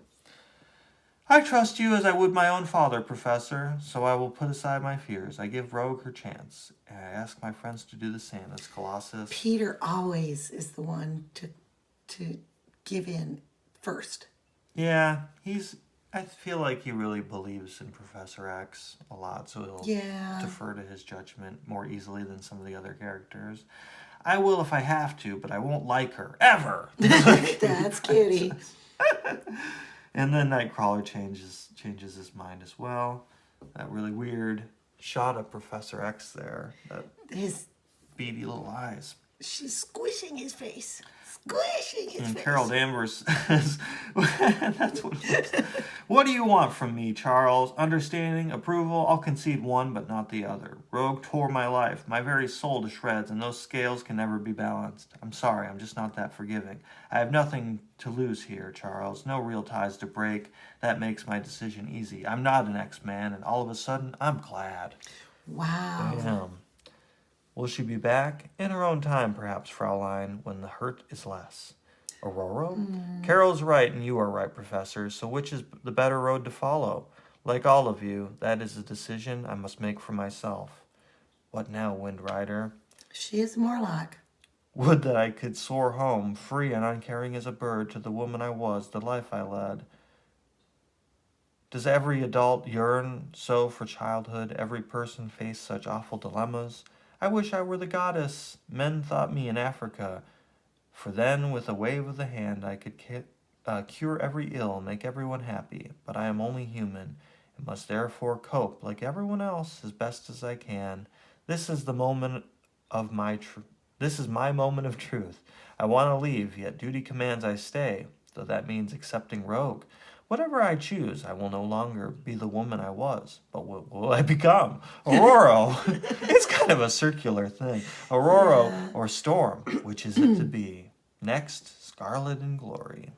I trust you as I would my own father, Professor, so I will put aside my fears. I give Rogue her chance, and I ask my friends to do the same. That's Colossus. Peter always is the one to give in first. Yeah, I feel like he really believes in Professor X a lot, so he'll defer to his judgment more easily than some of the other characters. I will if I have to, but I won't like her, ever! That's Kitty. And then Nightcrawler changes his mind as well. That really weird shot of Professor X there. That His beady little eyes. She's squishing his face. Squishing his And face. Carol Danvers says, that's what it was. What do you want from me, Charles? Understanding, approval, I'll concede one, but not the other. Rogue tore my life, my very soul to shreds, and those scales can never be balanced. I'm sorry, I'm just not that forgiving. I have nothing to lose here, Charles. No real ties to break. That makes my decision easy. I'm not an X-Man, and all of a sudden, I'm glad. Wow. Damn. Will she be back? In her own time, perhaps, Fraulein, when the hurt is less. Aurora? Carol's right, and you are right, Professor. So which is the better road to follow? Like all of you, that is a decision I must make for myself. What now, Wind Rider? She is Morlock. Would that I could soar home, free and uncaring as a bird, to the woman I was, the life I led. Does every adult yearn so for childhood, every person face such awful dilemmas? I wish I were the goddess men thought me in Africa, for then with a wave of the hand I could cure every ill, make everyone happy. But I am only human, and must therefore cope like everyone else as best as I can. This is the moment of This is my moment of truth. I want to leave, yet duty commands I stay, though that means accepting Rogue. Whatever I choose, I will no longer be the woman I was. But what will I become? Aurora. It's kind of a circular thing. Aurora or Storm, which is it to be? Next, Scarlet and Glory.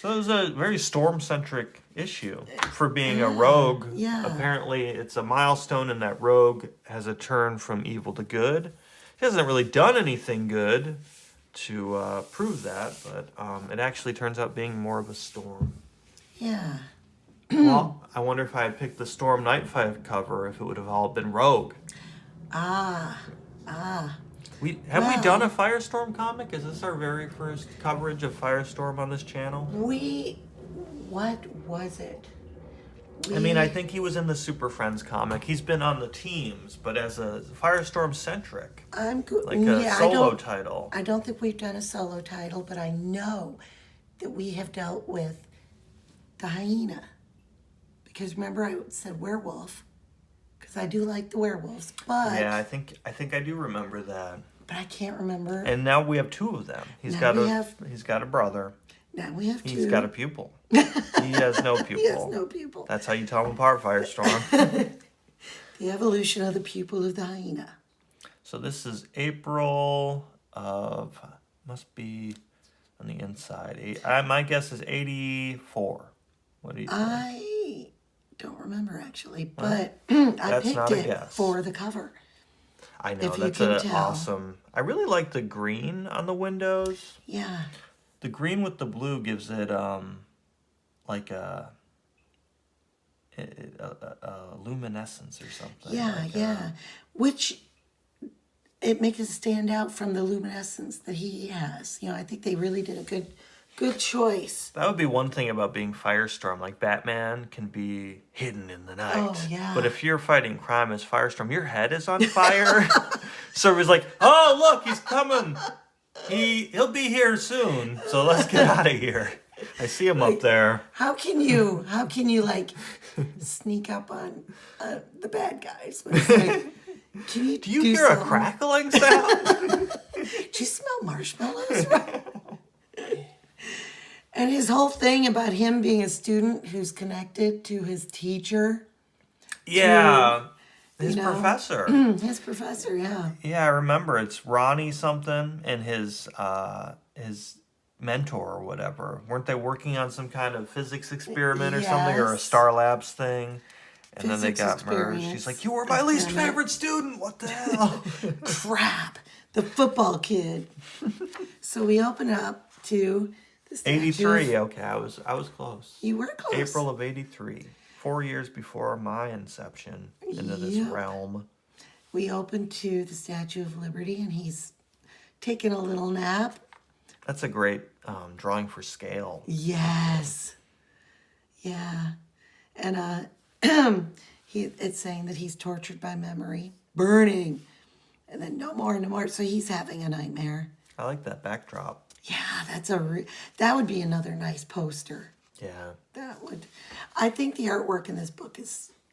So it was a very Storm-centric issue for being a rogue. Yeah. Apparently, it's a milestone in that Rogue has a turn from evil to good. She hasn't really done anything good to prove that, but it actually turns out being more of a Storm. Yeah. Well, I wonder if I had picked the Storm Night 5 cover, if it would have all been Rogue. We done a Firestorm comic? Is this our very first coverage of Firestorm on this channel? What was it? I think he was in the Super Friends comic. He's been on the teams, but as a Firestorm centric. I'm good. Like a solo title. I don't think we've done a solo title, but I know that we have dealt with the Hyena. Because remember I said werewolf. Because I do like the werewolves, but Yeah, I think I do remember that. But I can't remember. And now we have two of them. He's got a brother. Now we have two. He's got a pupil. He has no pupil. He has no pupil. That's how you tell them apart, Firestorm. The evolution of the pupil of the Hyena. So this is April of, must be on the inside. My guess is 84. What do you think? I Don't remember actually, but I That's picked not a it guess. for the cover. I know, If you that's can a tell. awesome. I really like the green on the windows. Yeah. The green with the blue gives it like a luminescence or something. Yeah, like, yeah. Which it makes it stand out from the luminescence that he has. You know, I think they really did a good choice. That would be one thing about being Firestorm. Like Batman can be hidden in the night. Oh, yeah. But if you're fighting crime as Firestorm, your head is on fire. So he's like, oh look, he's coming. He'll be here soon. So let's get out of here. I see him up there. How can you like sneak up on the bad guys? When it's like, can you Do you hear a something? crackling sound? Do you smell marshmallows? And his whole thing about him being a student who's connected to his teacher. Yeah. His you know, professor. His professor, yeah. Yeah, I remember. It's Ronnie something and his mentor or whatever. Weren't they working on some kind of physics experiment or something, or a Yes. Star Labs thing? And then they Physics got merged. experiments. She's like, "You were my least Experiment. favorite student. What the hell?" Crap. The football kid. So we open up to the statue of- 83. Okay, I was close. You were close. April of 83. 4 years before my inception into this Yep. realm. We open to the Statue of Liberty, and he's taking a little nap. That's a great drawing for scale. Yes. Yeah. And it's saying that he's tortured by memory, burning, and then no more, no more. So he's having a nightmare. I like that backdrop. Yeah, that would be another nice poster. Yeah. That would. I think the artwork in this book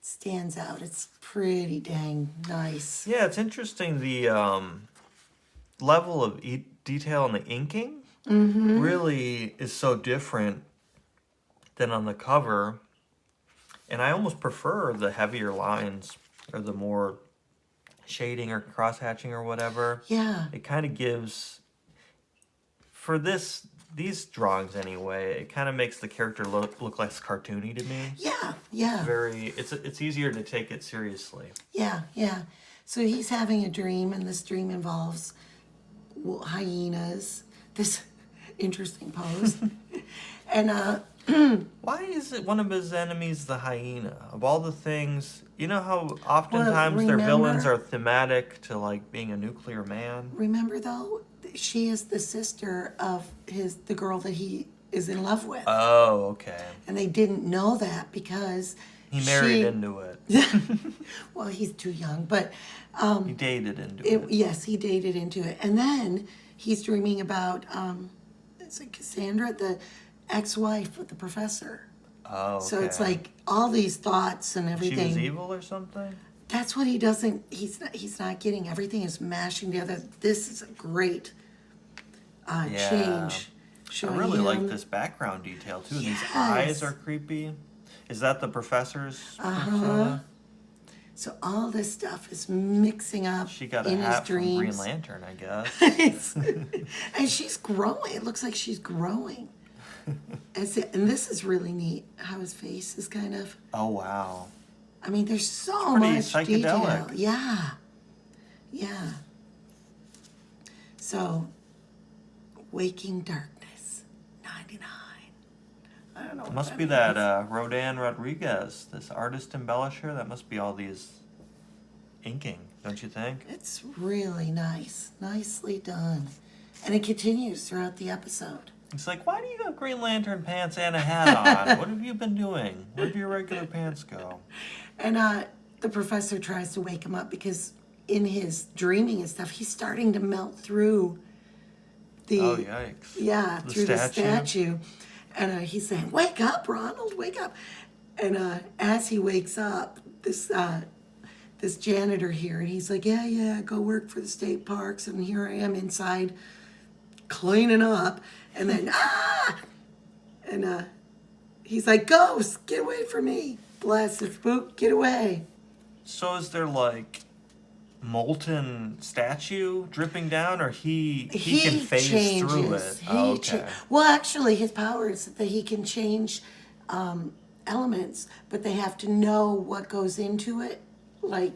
stands out. It's pretty dang nice. Yeah, it's interesting. The level of detail in the inking really is so different than on the cover. And I almost prefer the heavier lines or the more shading or cross-hatching or whatever. Yeah. It kind of gives, for these drawings anyway, it kind of makes the character look less cartoony to me. Yeah. Yeah. It's easier to take it seriously. Yeah. Yeah. So he's having a dream, and this dream involves hyenas. This interesting pose. And Why is it one of his enemies the hyena? Of all the things, you know how oftentimes their villains are thematic to like being a nuclear man? remember though, she is the sister of the girl that he is in love with. Oh, okay. And they didn't know that because He married into it. well, he's too young, but He dated into it. yes, he dated into it. And then he's dreaming about is it Cassandra, the ex-wife of the professor. Oh, okay. So it's like all these thoughts and She everything. was evil or something? That's what he doesn't. He's not getting. Everything is mashing together. This is a great Yeah. change. I Showing really him. like this background detail too. These Yes. eyes are creepy. Is that the professor's persona? So all this stuff is mixing up She got a in his hat from Green dreams. Lantern, I guess. And she's growing. It looks like she's growing. And this is really neat. How his face is kind of. Oh, wow. I mean, there's so pretty much psychedelic. detail. Yeah. Yeah. So, Waking Darkness, 99. I don't know. What Must that be means. that Rodan Rodriguez, this artist embellisher. That must be all these inking, don't you think? It's really nice. Nicely done. And it continues throughout the episode. It's like, why do you have Green Lantern pants and a hat on? What have you been doing? Where do your regular pants go? And the professor tries to wake him up because in his dreaming and stuff, he's starting to melt through the Oh, yikes. through the statue. And he's saying, "Wake up, Ronald, wake up!" And as he wakes up, this janitor here, and he's like, "Yeah, go work for the state parks." And here I am inside, cleaning up, and then and he's like, "Ghost, get away from me! Blasted spook, get away!" So is there like molten statue dripping down, or he can phase through it? Well, actually, his power is that he can change elements, but they have to know what goes into it. Like,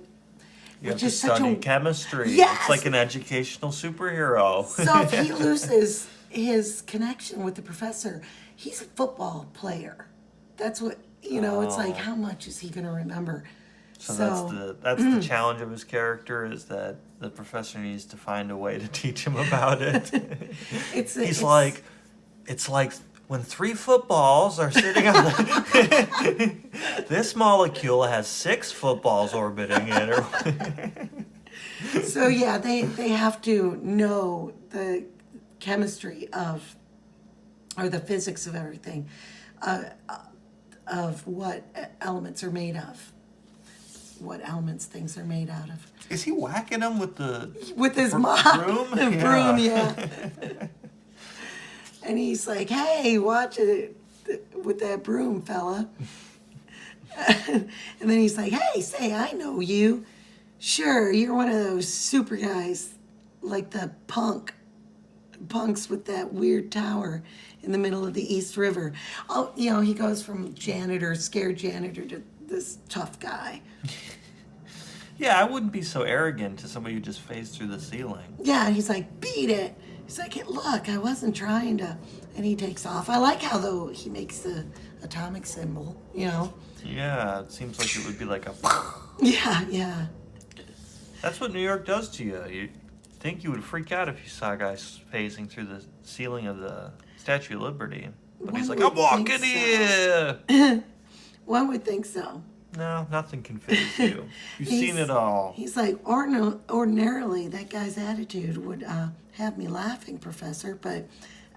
You have which to is such study a chemistry. Yes! It's like an educational superhero. So if he loses his connection with the professor, he's a football player. That's what it's like. How much is he going to remember? So that's the challenge of his character, is that the professor needs to find a way to teach him about it. It's like when 3 footballs are sitting on this molecule has 6 footballs orbiting it. So yeah, they have to know the chemistry of, or the physics of everything, of what elements are made of, what elements things are made out of. Is he whacking him with his mop, broom? the broom, yeah. And he's like, "Hey, watch it with that broom, fella." And then he's like, "Hey, say, I know you. Sure, you're one of those super guys, like the punks with that weird tower in the middle of the East River." Oh, he goes from scared janitor, to this tough guy. Yeah, I wouldn't be so arrogant to somebody who just phased through the ceiling. Yeah, and he's like, "Beat it." He's like, "Hey, look, I wasn't trying to," and he takes off. I like how, though, he makes the atomic symbol, Yeah, it seems like it would be like a... Yeah. That's what New York does to you. You'd think you would freak out if you saw a guy phasing through the ceiling of the Statue of Liberty. But he's like, "I'm walking here!" One would think so. No, nothing can phase you. You've seen it all. He's like, ordinarily, that guy's attitude would have me laughing, Professor, but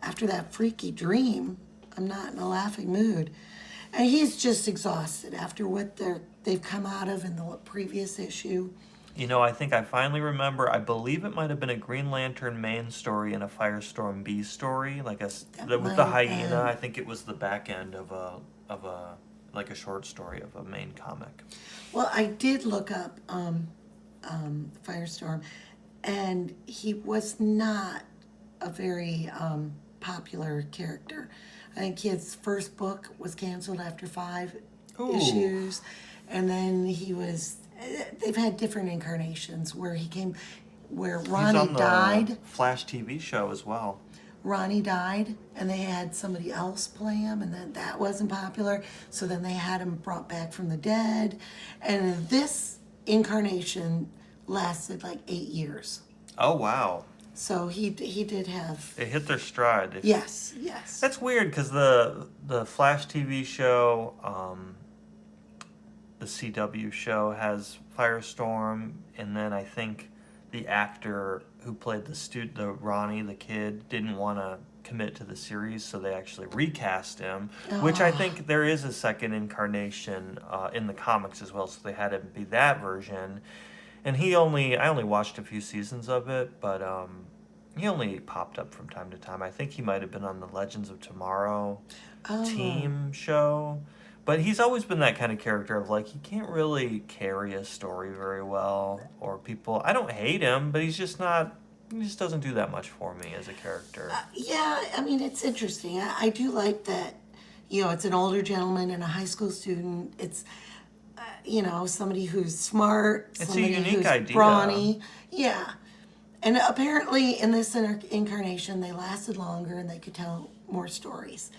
after that freaky dream, I'm not in a laughing mood. And he's just exhausted after what they've come out of in the previous issue. I think I finally remember, I believe it might have been a Green Lantern main story and a Firestorm B story, with the Hyena. I think it was the back end of a short story of a main comic. Well, I did look up Firestorm, and he was not a very popular character. I think his first book was canceled after 5 issues, and then they've had different incarnations where Ronnie died. Flash TV show as well. Ronnie died, and they had somebody else play him, and then that wasn't popular. So then they had him brought back from the dead. And this incarnation lasted like 8 years. Oh, wow. So he did have... They hit their stride. Yes. That's weird, because the Flash TV show, the CW show, has Firestorm, and then I think the actor who played the Ronnie, the kid, didn't want to commit to the series, so they actually recast him, which I think there is a second incarnation in the comics as well, so they had him be that version. And I only watched a few seasons of it, but he only popped up from time to time. I think he might have been on the Legends of Tomorrow team show. But he's always been that kind of character of he can't really carry a story very well, or people, I don't hate him, but he just doesn't do that much for me as a character. Yeah, I mean, it's interesting. I do like that, it's an older gentleman and a high school student. It's, somebody who's smart, It's somebody a unique who's idea. brawny. Yeah. And apparently in this incarnation, they lasted longer and they could tell more stories.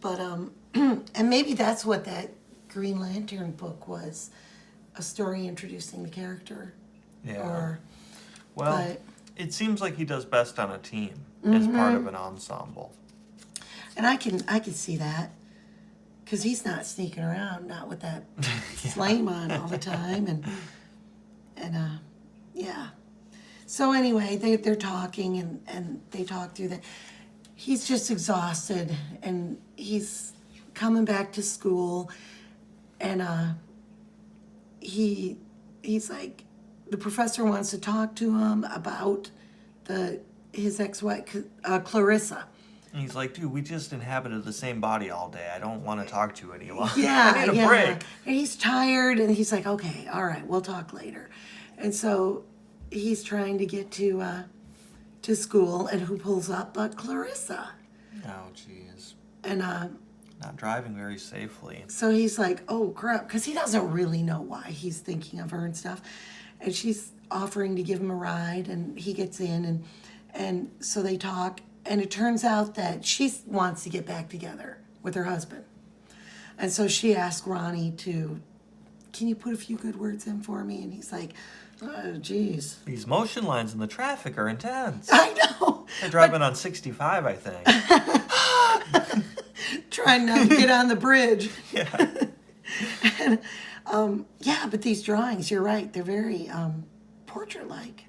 But, and maybe that's what that Green Lantern book was, a story introducing the character. Yeah. It seems like he does best on a team as part of an ensemble. And I can see that, because he's not sneaking around, not with that flame on all the time, and yeah. So anyway, they're talking, and they talk through that. He's just exhausted, and he's coming back to school, and he's like, the professor wants to talk to him about his ex-wife, Clarissa. And he's like, "Dude, we just inhabited the same body all day. I don't want to talk to you anymore. Yeah, I need a break." And he's tired, and he's like, "Okay, all right, we'll talk later." And so he's trying to get to school, and who pulls up but Clarissa. Oh, jeez. And not driving very safely. So he's like, oh crap, because he doesn't really know why he's thinking of her and stuff. And she's offering to give him a ride, and he gets in, and so they talk, and it turns out that she wants to get back together with her husband. And so she asked Ronnie can you put a few good words in for me? And he's like, oh, geez. These motion lines in the traffic are intense. I know. They're driving on 65, I think. Trying not to get on the bridge. Yeah. And, yeah, but these drawings, you're right, they're very portrait-like.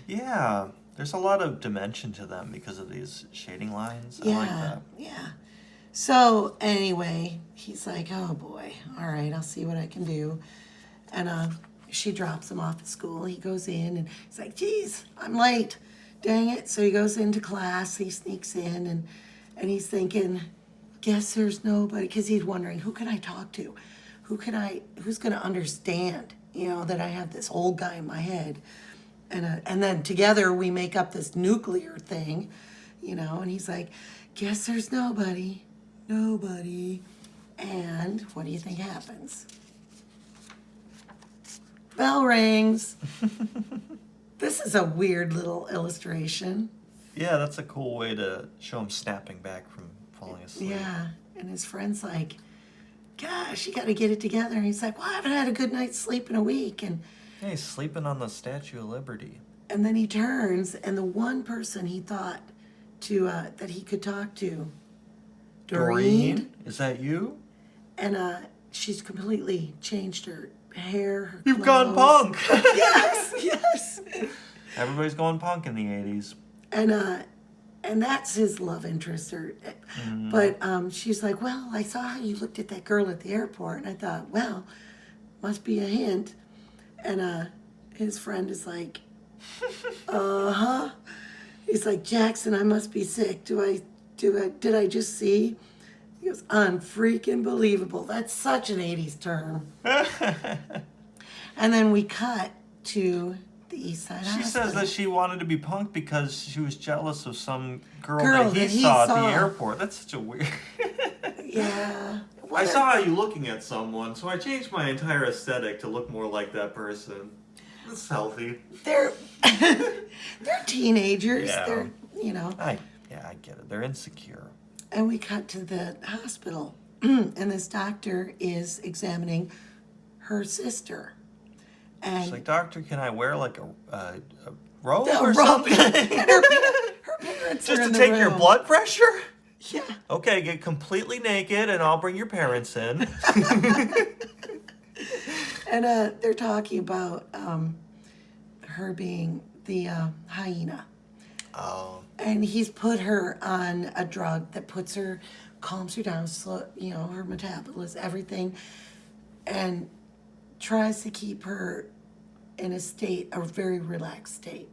Yeah. There's a lot of dimension to them because of these shading lines. I like that. Yeah. So anyway, he's like, oh boy, all right, I'll see what I can do. And she drops him off at school. He goes in and he's like, geez, I'm late. Dang it. So he goes into class, he sneaks in and he's thinking, guess there's nobody, because he's wondering, who can I talk to? Who's going to understand, that I have this old guy in my head? And then together we make up this nuclear thing, and he's like, guess there's nobody. And what do you think happens? Bell rings. This is a weird little illustration. Yeah, that's a cool way to show him snapping back from falling asleep. Yeah, and his friend's like, gosh, you got to get it together. And he's like, well, I haven't had a good night's sleep in a week. And Yeah, he's sleeping on the Statue of Liberty. And then he turns, and the one person he thought that he could talk to, Doreen, is that you? and she's completely changed her hair, her You've gone clothes. punk. Yes. Everybody's going punk in the 80s. And that's his love interest. But she's like, well, I saw how you looked at that girl at the airport, and I thought, well, must be a hint. And his friend is like, uh-huh. He's like, Jackson, I must be sick. Did I just see? He goes, unfreaking believable. That's such an 80s term. And then we cut to the East Side She Hospital. says that she wanted to be punk because she was jealous of some girl Girl that he saw at the airport. That's such a weird... Yeah. I saw you looking at someone, so I changed my entire aesthetic to look more like that person. It's healthy. They're teenagers. Yeah. They're, I get it. They're insecure. And we cut to the hospital, and this doctor is examining her sister. And She's like, doctor, can I wear like a robe a or robe. something? And her parents Just are in to the take your room. blood pressure? Yeah. Okay, get completely naked and I'll bring your parents in. And they're talking about her being the hyena. Oh. And he's put her on a drug that calms her down, her metabolism, everything, and tries to keep her in a very relaxed state.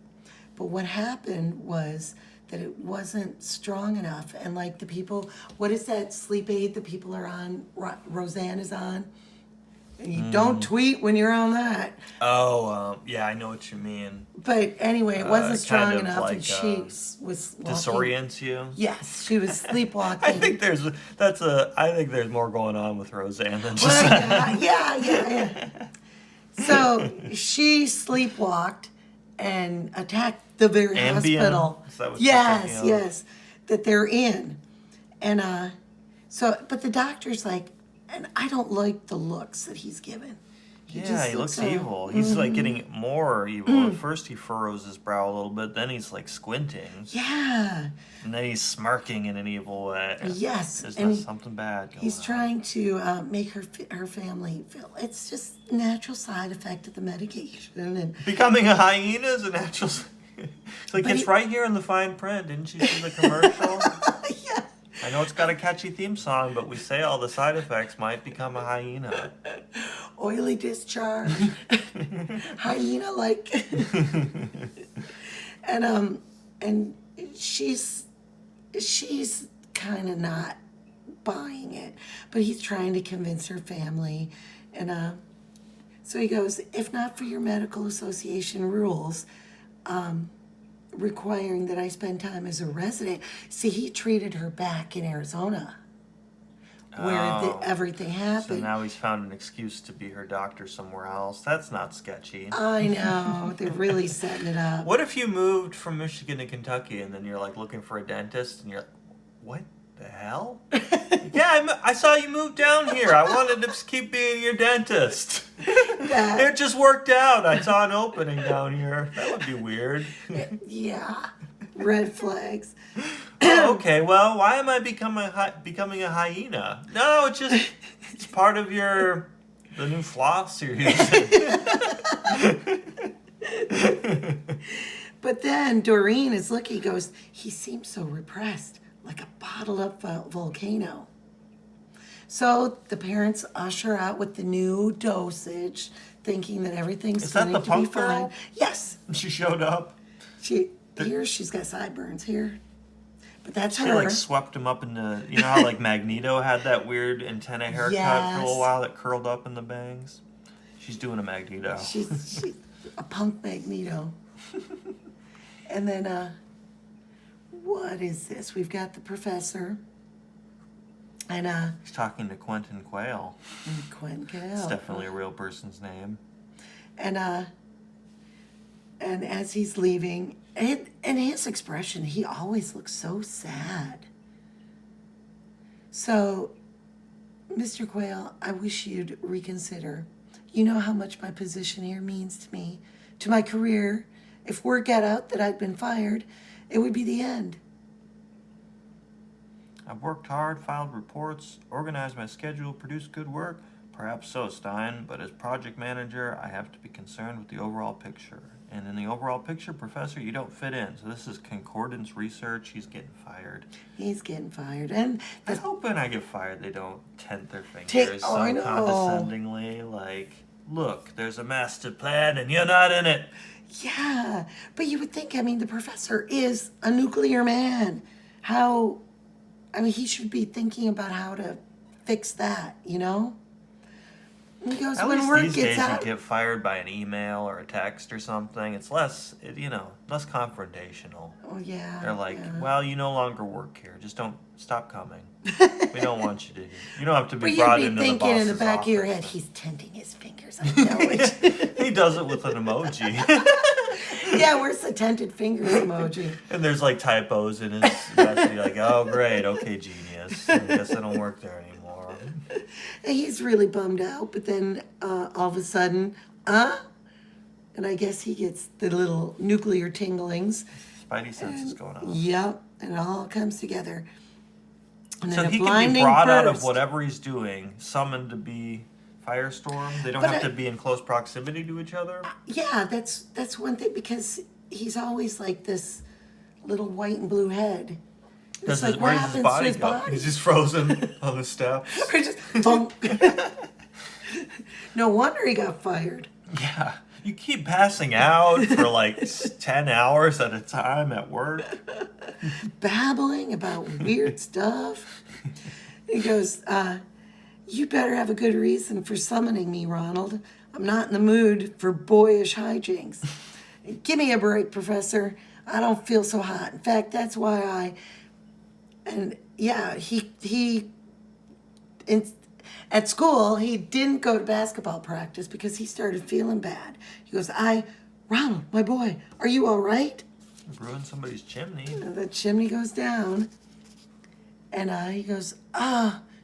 But what happened was that it wasn't strong enough. And like the people, what is that sleep aid the people are on, Roseanne is on? And you don't tweet when you're on that. Oh, yeah, I know what you mean. But anyway, it wasn't strong kind of enough, like, and she was walking. Disorients you? Yes, she was sleepwalking. I think there's more going on with Roseanne than just that. Well, yeah. So she sleepwalked and attacked the very Ambien? hospital. Is that what you're thinking of? Yes, that they're in, and but the doctor's like, and I don't like the looks that he's given. He looks evil. He's like getting more evil. At first he furrows his brow a little bit, then he's like squinting. Yeah. And then he's smirking in an evil way. Yes. There's something bad going He's on. trying to make her family feel it's just a natural side effect of the medication. And Becoming a hyena is a natural... It's like, it's right here in the fine print. Didn't you see the commercial? yeah. I know it's got a catchy theme song, but we say all the side effects might become a hyena. Oily discharge, hyena like, and she's kind of not buying it, but he's trying to convince her family, and so he goes, if not for your medical association rules, requiring that I spend time as a resident. See, he treated her back in Arizona. where Oh. everything So happened. now he's found an excuse to be her doctor somewhere else. That's not sketchy. I know, they're really setting it up. What if you moved from Michigan to Kentucky and then you're like looking for a dentist and you're like, what the hell? Yeah, I saw you move down here. I wanted to keep being your dentist. It just worked out. I saw an opening down here. That would be weird. Yeah, red flags. Oh, okay, well, why am I becoming a hyena? No, it's part of the new Floss series. But then Doreen is looking, goes, he seems so repressed, like a bottled up volcano. So the parents usher out with the new dosage, thinking that everything's Is that going the to be punk fine. girl? Yes. She showed up. She's got sideburns here. But that's She her. like swept him up in the, you know how like Magneto had that weird antenna haircut for a Yes. little while that curled up in the bangs? She's doing a Magneto. She's a punk Magneto. And then, what is this? We've got the professor. And, He's talking to Quentin Quayle. Quentin Quayle. It's definitely a real person's name. And as he's leaving, and his expression, he always looks so sad. So, Mr. Quayle, I wish you'd reconsider. You know how much my position here means to me, to my career. If word got out that I'd been fired, it would be the end. I've worked hard, filed reports, organized my schedule, produced good work. Perhaps so, Stein, but as project manager, I have to be concerned with the overall picture. And in the overall picture, Professor, you don't fit in. So this is concordance research. He's getting fired. He's getting fired. And I hope when I get fired, they don't tent their fingers so I know. condescendingly. Like, look, there's a master plan and you're not in it. yeah, but you would think, I mean, the professor is a nuclear man. He should be thinking about how to fix that, you know? He goes, At when least word these gets days out. you get fired by an email or a text or something. It's less confrontational. Oh, yeah. They're like, yeah. well, you no longer work here. Just don't stop coming. We don't want you to. You don't have to But be you'd brought be into the thinking boss's in the back of your office. head, he's tenting his fingers. I know it. He does it with an emoji. Yeah, where's the tented fingers emoji? And there's like typos in his message. Like, oh, great. Okay, genius. I guess I don't work there anymore. And he's really bummed out, but then all of a sudden, and I guess he gets the little nuclear tinglings. Spidey sense is going on. Yep, and it all comes together. And So then a he can be blinding brought out of burst. whatever he's doing, summoned to be Firestorm. They don't But have to be in close proximity to each other. Yeah, that's one thing, because he's always like this little white and blue head. It's like, what Where's happens his to body his go? body? He's just frozen on the steps. Or just thunk. No wonder he got fired. Yeah. You keep passing out for like 10 hours at a time at work. Babbling about weird stuff. He goes, you better have a good reason for summoning me, Ronald. I'm not in the mood for boyish hijinks. Give me a break, Professor. I don't feel so hot. In fact, that's why at school, he didn't go to basketball practice because he started feeling bad. He goes, Ronald, my boy, are you all right? Ruined somebody's chimney. And the chimney goes down. And he goes,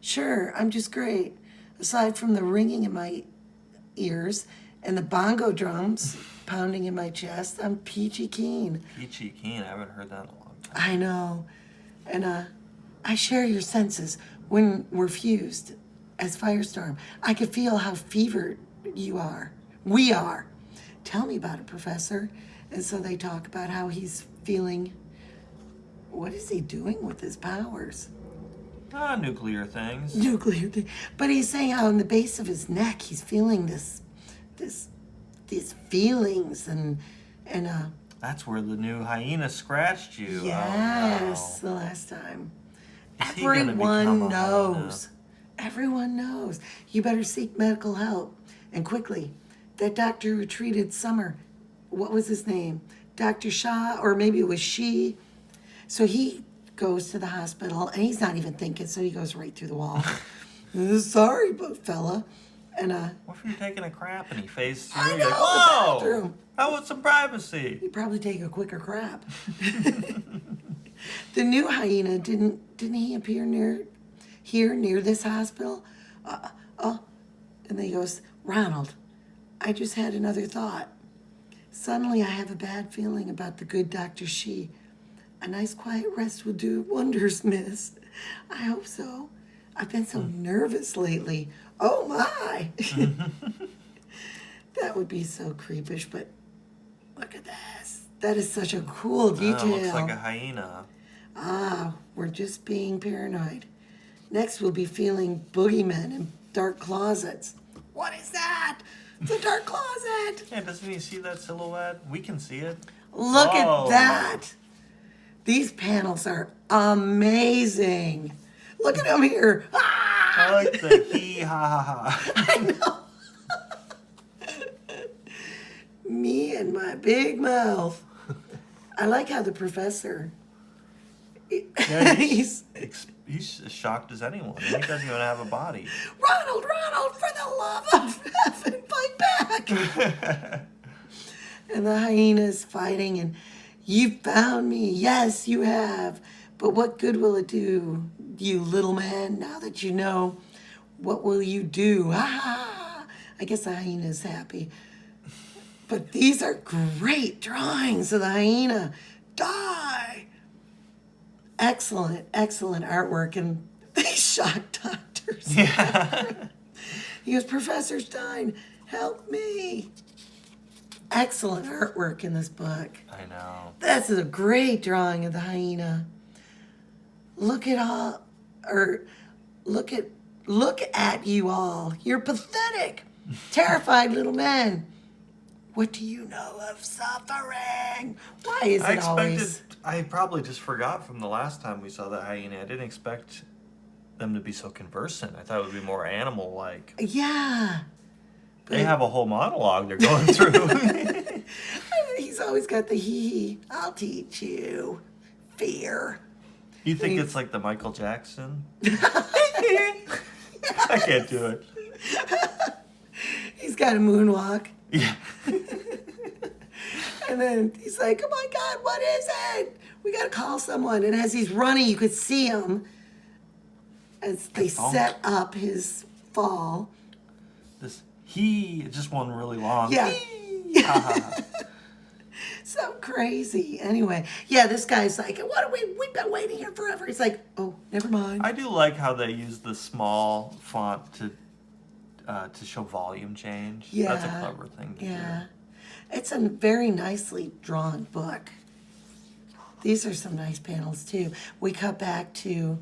sure, I'm just great. Aside from the ringing in my ears and the bongo drums pounding in my chest, I'm peachy keen. Peachy keen. I haven't heard that in a long time. I know. And I share your senses when we're fused as Firestorm. I could feel how fevered you are. We are. Tell me about it, Professor. And so they talk about how he's feeling. What is he doing with his powers? Nuclear things. Nuclear thing. But he's saying how in the base of his neck he's feeling these feelings and That's where the new hyena scratched you. yes, Oh, the last time. no. Is he gonna become Everyone a knows. Everyone knows. You better seek medical help. And quickly. That doctor who treated Summer, what was his name? Dr. Shaw, or maybe it was she. So he goes to the hospital, and he's not even thinking, so he goes right through the wall. Sorry, fella. And What if you're taking a crap and he phased through? I You're know, like, the whoa! bathroom. I want some privacy. He'd probably take a quicker crap. The new hyena didn't he appear near this hospital? And then he goes, Ronald, I just had another thought. Suddenly I have a bad feeling about the good Dr. She. A nice quiet rest will do wonders, miss. I hope so. I've been so nervous lately. Oh my! That would be so creepish, but look at this. That is such a cool detail. Looks like a hyena. Ah, we're just being paranoid. Next, we'll be feeling boogeymen in dark closets. What is that? It's a dark closet. Yeah, doesn't he see that silhouette? We can see it. Look Whoa. at that. These panels are amazing. Look at them here. Ah! I like the hee ha ha ha. I know. Me and my big mouth. I like how the professor. Yeah, he's as shocked as anyone. He doesn't even have a body. Ronald, for the love of heaven, fight back! And the hyena's fighting, and you found me. Yes, you have. But what good will it do, you little man, now that you know? What will you do? Ah! I guess the hyena's happy. But these are great drawings of the hyena. Die! Excellent artwork, and they shocked doctors. Yeah. He goes, Professor Stein, help me. Excellent artwork in this book. I know. This is a great drawing of the hyena. Look at you all. You're pathetic, terrified little men. What do you know of suffering? Why is it always... I probably just forgot from the last time we saw the hyena. I didn't expect them to be so conversant. I thought it would be more animal-like. Yeah. They have a whole monologue they're going through. He's always got the hee. I'll teach you. Fear. You think it's like the Michael Jackson? I can't do it. He's got a moonwalk. Yeah. And then he's like, oh my God, what is it? We got to call someone. And as he's running, you could see him as they set up his fall. Just one really long. Yeah. So crazy. Anyway, yeah, this guy's like, we've been waiting here forever. He's like, oh, never mind. I do like how they use the small font to show volume change. Yeah. That's a clever thing to do. It's a very nicely drawn book. These are some nice panels too. We cut back to,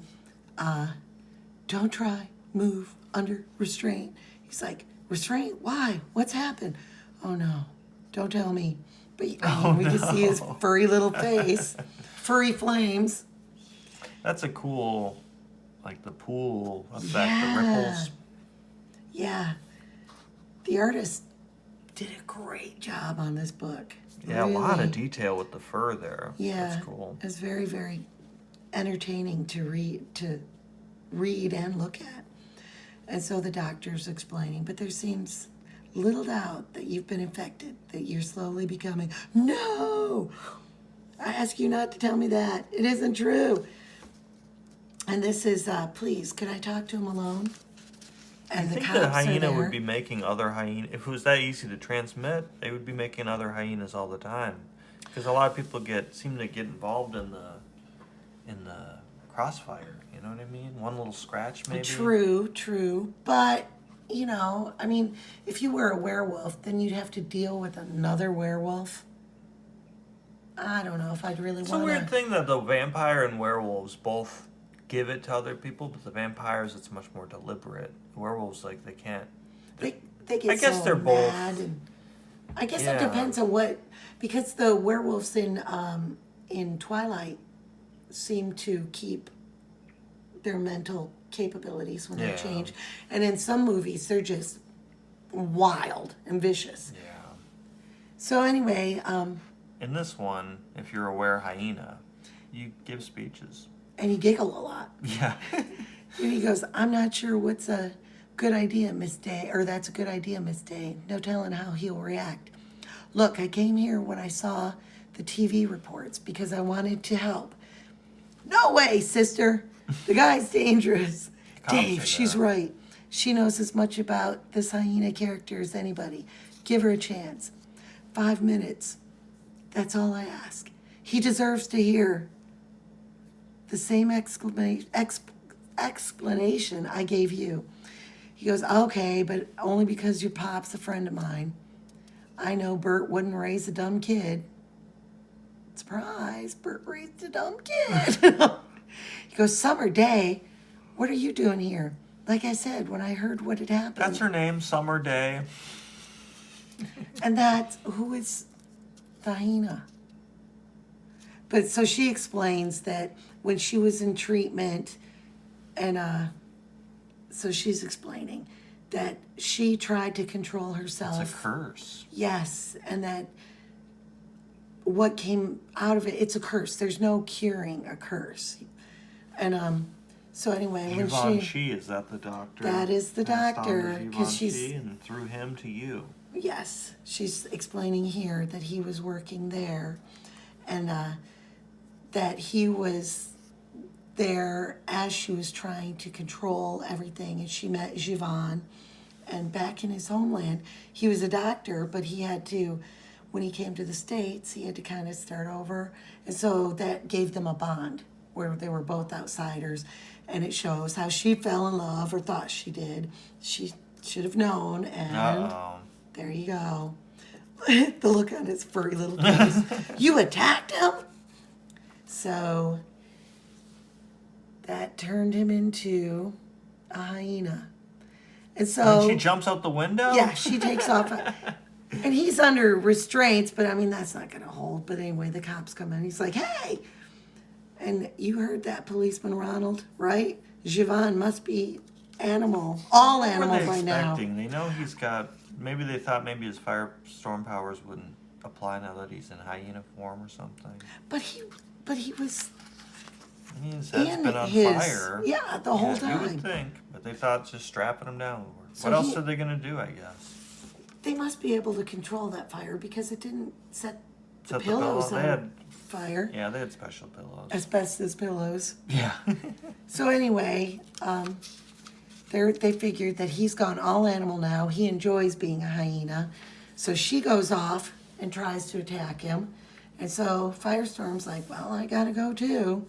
don't try, move, under restraint. He's like, restraint? Why? What's happened? Oh no, don't tell me. But we can see his furry little face, furry flames. That's a cool, like the pool effect, the ripples. Yeah. The artist did a great job on this book. Yeah, really. A lot of detail with the fur there. Yeah. That's cool. It's very, very entertaining to read and look at. And so the doctor's explaining, but there seems little doubt that you've been infected, that you're slowly becoming... No! I ask you not to tell me that. It isn't true. And this is, please, could I talk to him alone? And I think the hyena would be making other hyenas. If it was that easy to transmit, they would be making other hyenas all the time. Because a lot of people seem to get involved in the crossfire. You know what I mean? One little scratch, maybe. True. But, you know, I mean, if you were a werewolf, then you'd have to deal with another werewolf. I don't know if I'd really want to... It's a weird thing that the vampire and werewolves both give it to other people, but the vampires, it's much more deliberate. The werewolves, like, they can't... They get I guess so they're both... mad. And I guess it depends on what... Because the werewolves in Twilight seem to keep their mental capabilities when they change. And in some movies, they're just wild and vicious. Yeah. So anyway... in this one, if you're a hyena, you give speeches. And he giggled a lot. Yeah. And he goes, I'm not sure what's a good idea, Miss Day, or that's a good idea, Miss Day. No telling how he'll react. Look, I came here when I saw the TV reports because I wanted to help. No way, sister. The guy's dangerous. Dave, she's right. She knows as much about this hyena character as anybody. Give her a chance. 5 minutes. That's all I ask. He deserves to hear the same explanation I gave you. He goes, okay, but only because your pop's a friend of mine. I know Bert wouldn't raise a dumb kid. Surprise, Bert raised a dumb kid. He goes, Summer Day, what are you doing here? Like I said, when I heard what had happened. That's her name, Summer Day. And that's who is the hyena. But so she explains that when she was in treatment, and so she's explaining that she tried to control herself. It's a curse. Yes, and that what came out of it, it's a curse. There's no curing a curse. And so anyway, when she is that the doctor? That is the doctor, because she's and through him to you. Yes, she's explaining here that he was working there, and that he was there as she was trying to control everything, and she met Jivan. And back in his homeland, he was a doctor, but he had to, when he came to the States, he had to kind of start over. And so that gave them a bond where they were both outsiders. And it shows how she fell in love, or thought she did. She should have known, and there you go. The look on his furry little face. You attacked him? So that turned him into a hyena. And so And she jumps out the window? Yeah, she takes off. And he's under restraints, but I mean, that's not going to hold. But anyway, the cops come in. He's like, hey. And you heard that, Policeman Ronald, right? Jivan must be all animal by now. They know he's got, maybe they thought maybe his firestorm powers wouldn't apply now that he's in hyena form or something. But he was His head's been on fire. Yeah, the whole time. You would think, but they thought just strapping him down would work. So what else are they going to do, I guess? They must be able to control that fire because it didn't set the pillows on fire. Yeah, they had special pillows. Asbestos pillows. Yeah. So anyway, they figured that he's gone all animal now. He enjoys being a hyena. So she goes off and tries to attack him. And so Firestorm's like, well, I gotta go too.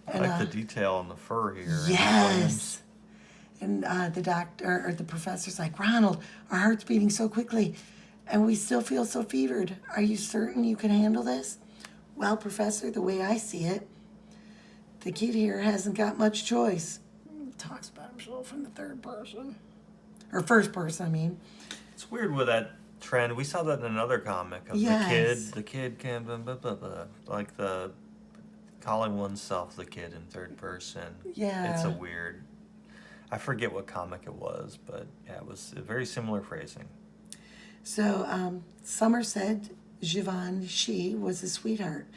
And, I like the detail on the fur here. Yes. And the doctor, or the professor's like, Ronald, our heart's beating so quickly, and we still feel so fevered. Are you certain you can handle this? Well, Professor, the way I see it, the kid here hasn't got much choice. He talks about himself in the third person. Or first person, I mean. It's weird with that trend. We saw that in another comic of the kid can, blah, blah, blah, like the calling oneself the kid in third person. Yeah. It's a weird, I forget what comic it was, but yeah, it was a very similar phrasing. So Summer said Givenchy was a sweetheart,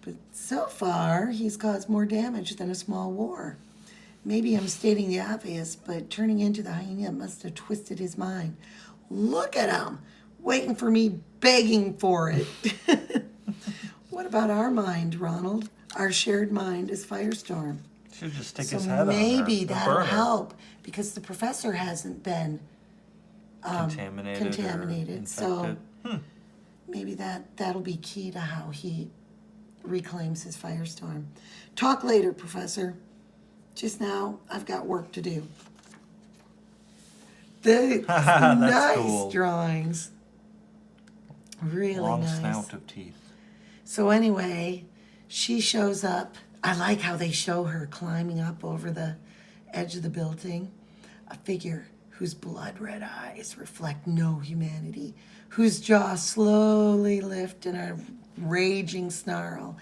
but so far he's caused more damage than a small war. Maybe I'm stating the obvious, but turning into the hyena must have twisted his mind. Look at him, waiting for me, begging for it. What about our mind, Ronald? Our shared mind is Firestorm. Should just stick his head on her. Maybe that'll help, because the professor hasn't been contaminated. So maybe that'll be key to how he reclaims his Firestorm. Talk later, Professor. Just now, I've got work to do. Nice cool. Drawings. Really Long nice. snout of teeth. So anyway, she shows up. I like how they show her climbing up over the edge of the building. A figure whose blood-red eyes reflect no humanity, whose jaw slowly lift in a raging snarl,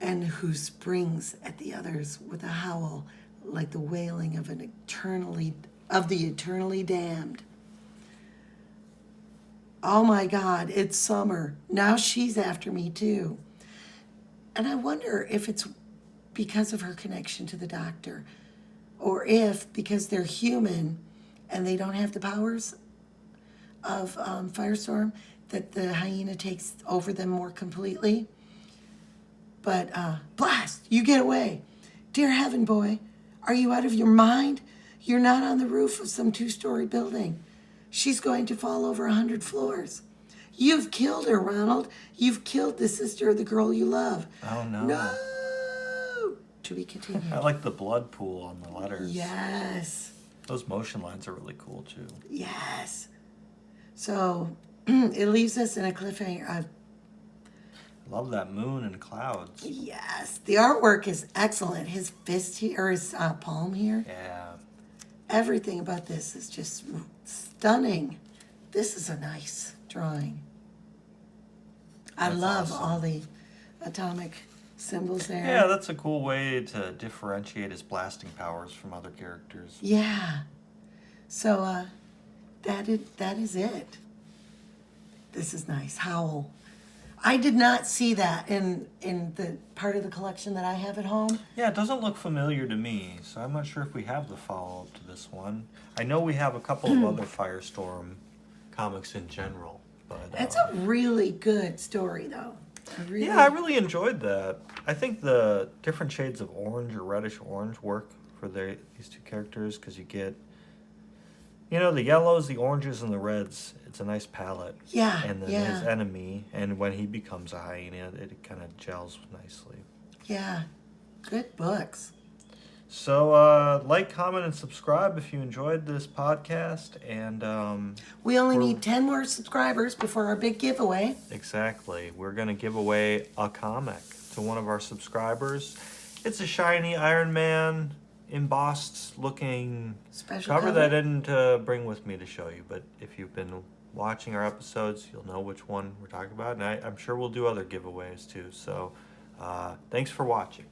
and who springs at the others with a howl like the wailing of the eternally damned. Oh my God, it's Summer. Now she's after me too. And I wonder if it's because of her connection to the doctor, or if because they're human and they don't have the powers of Firestorm, that the hyena takes over them more completely. But blast, you get away. Dear heaven, boy, are you out of your mind? You're not on the roof of some 2-story building. She's going to fall over 100 floors. You've killed her, Ronald. You've killed the sister of the girl you love. Oh no. No! To be continued. I like the blood pool on the letters. Yes. Those motion lines are really cool too. Yes. So it leaves us in a cliffhanger. Love that moon and clouds. Yes. The artwork is excellent. His fist here, or his palm here. Yeah. Everything about this is just stunning. This is a nice drawing. I That's love awesome. all the atomic symbols there. Yeah, that's a cool way to differentiate his blasting powers from other characters. Yeah. So that is it. This is nice. Howl. I did not see that in the part of the collection that I have at home. Yeah, it doesn't look familiar to me, so I'm not sure if we have the follow-up to this one. I know we have a couple of other Firestorm comics in general, but It's a really good story, though. yeah, I really enjoyed that. I think the different shades of orange or reddish orange work for these two characters because you get, the yellows, the oranges, and the reds. It's a nice palette. Yeah, And then yeah. his enemy, and when he becomes a hyena, it kind of gels nicely. Yeah. Good books. So, like, comment, and subscribe if you enjoyed this podcast. And We only need 10 more subscribers before our big giveaway. exactly, we're going to give away a comic to one of our subscribers. It's a shiny Iron Man embossed looking Special cover cover. that I didn't bring with me to show you. But if you've been watching our episodes, you'll know which one we're talking about. And I'm sure we'll do other giveaways too. So, thanks for watching.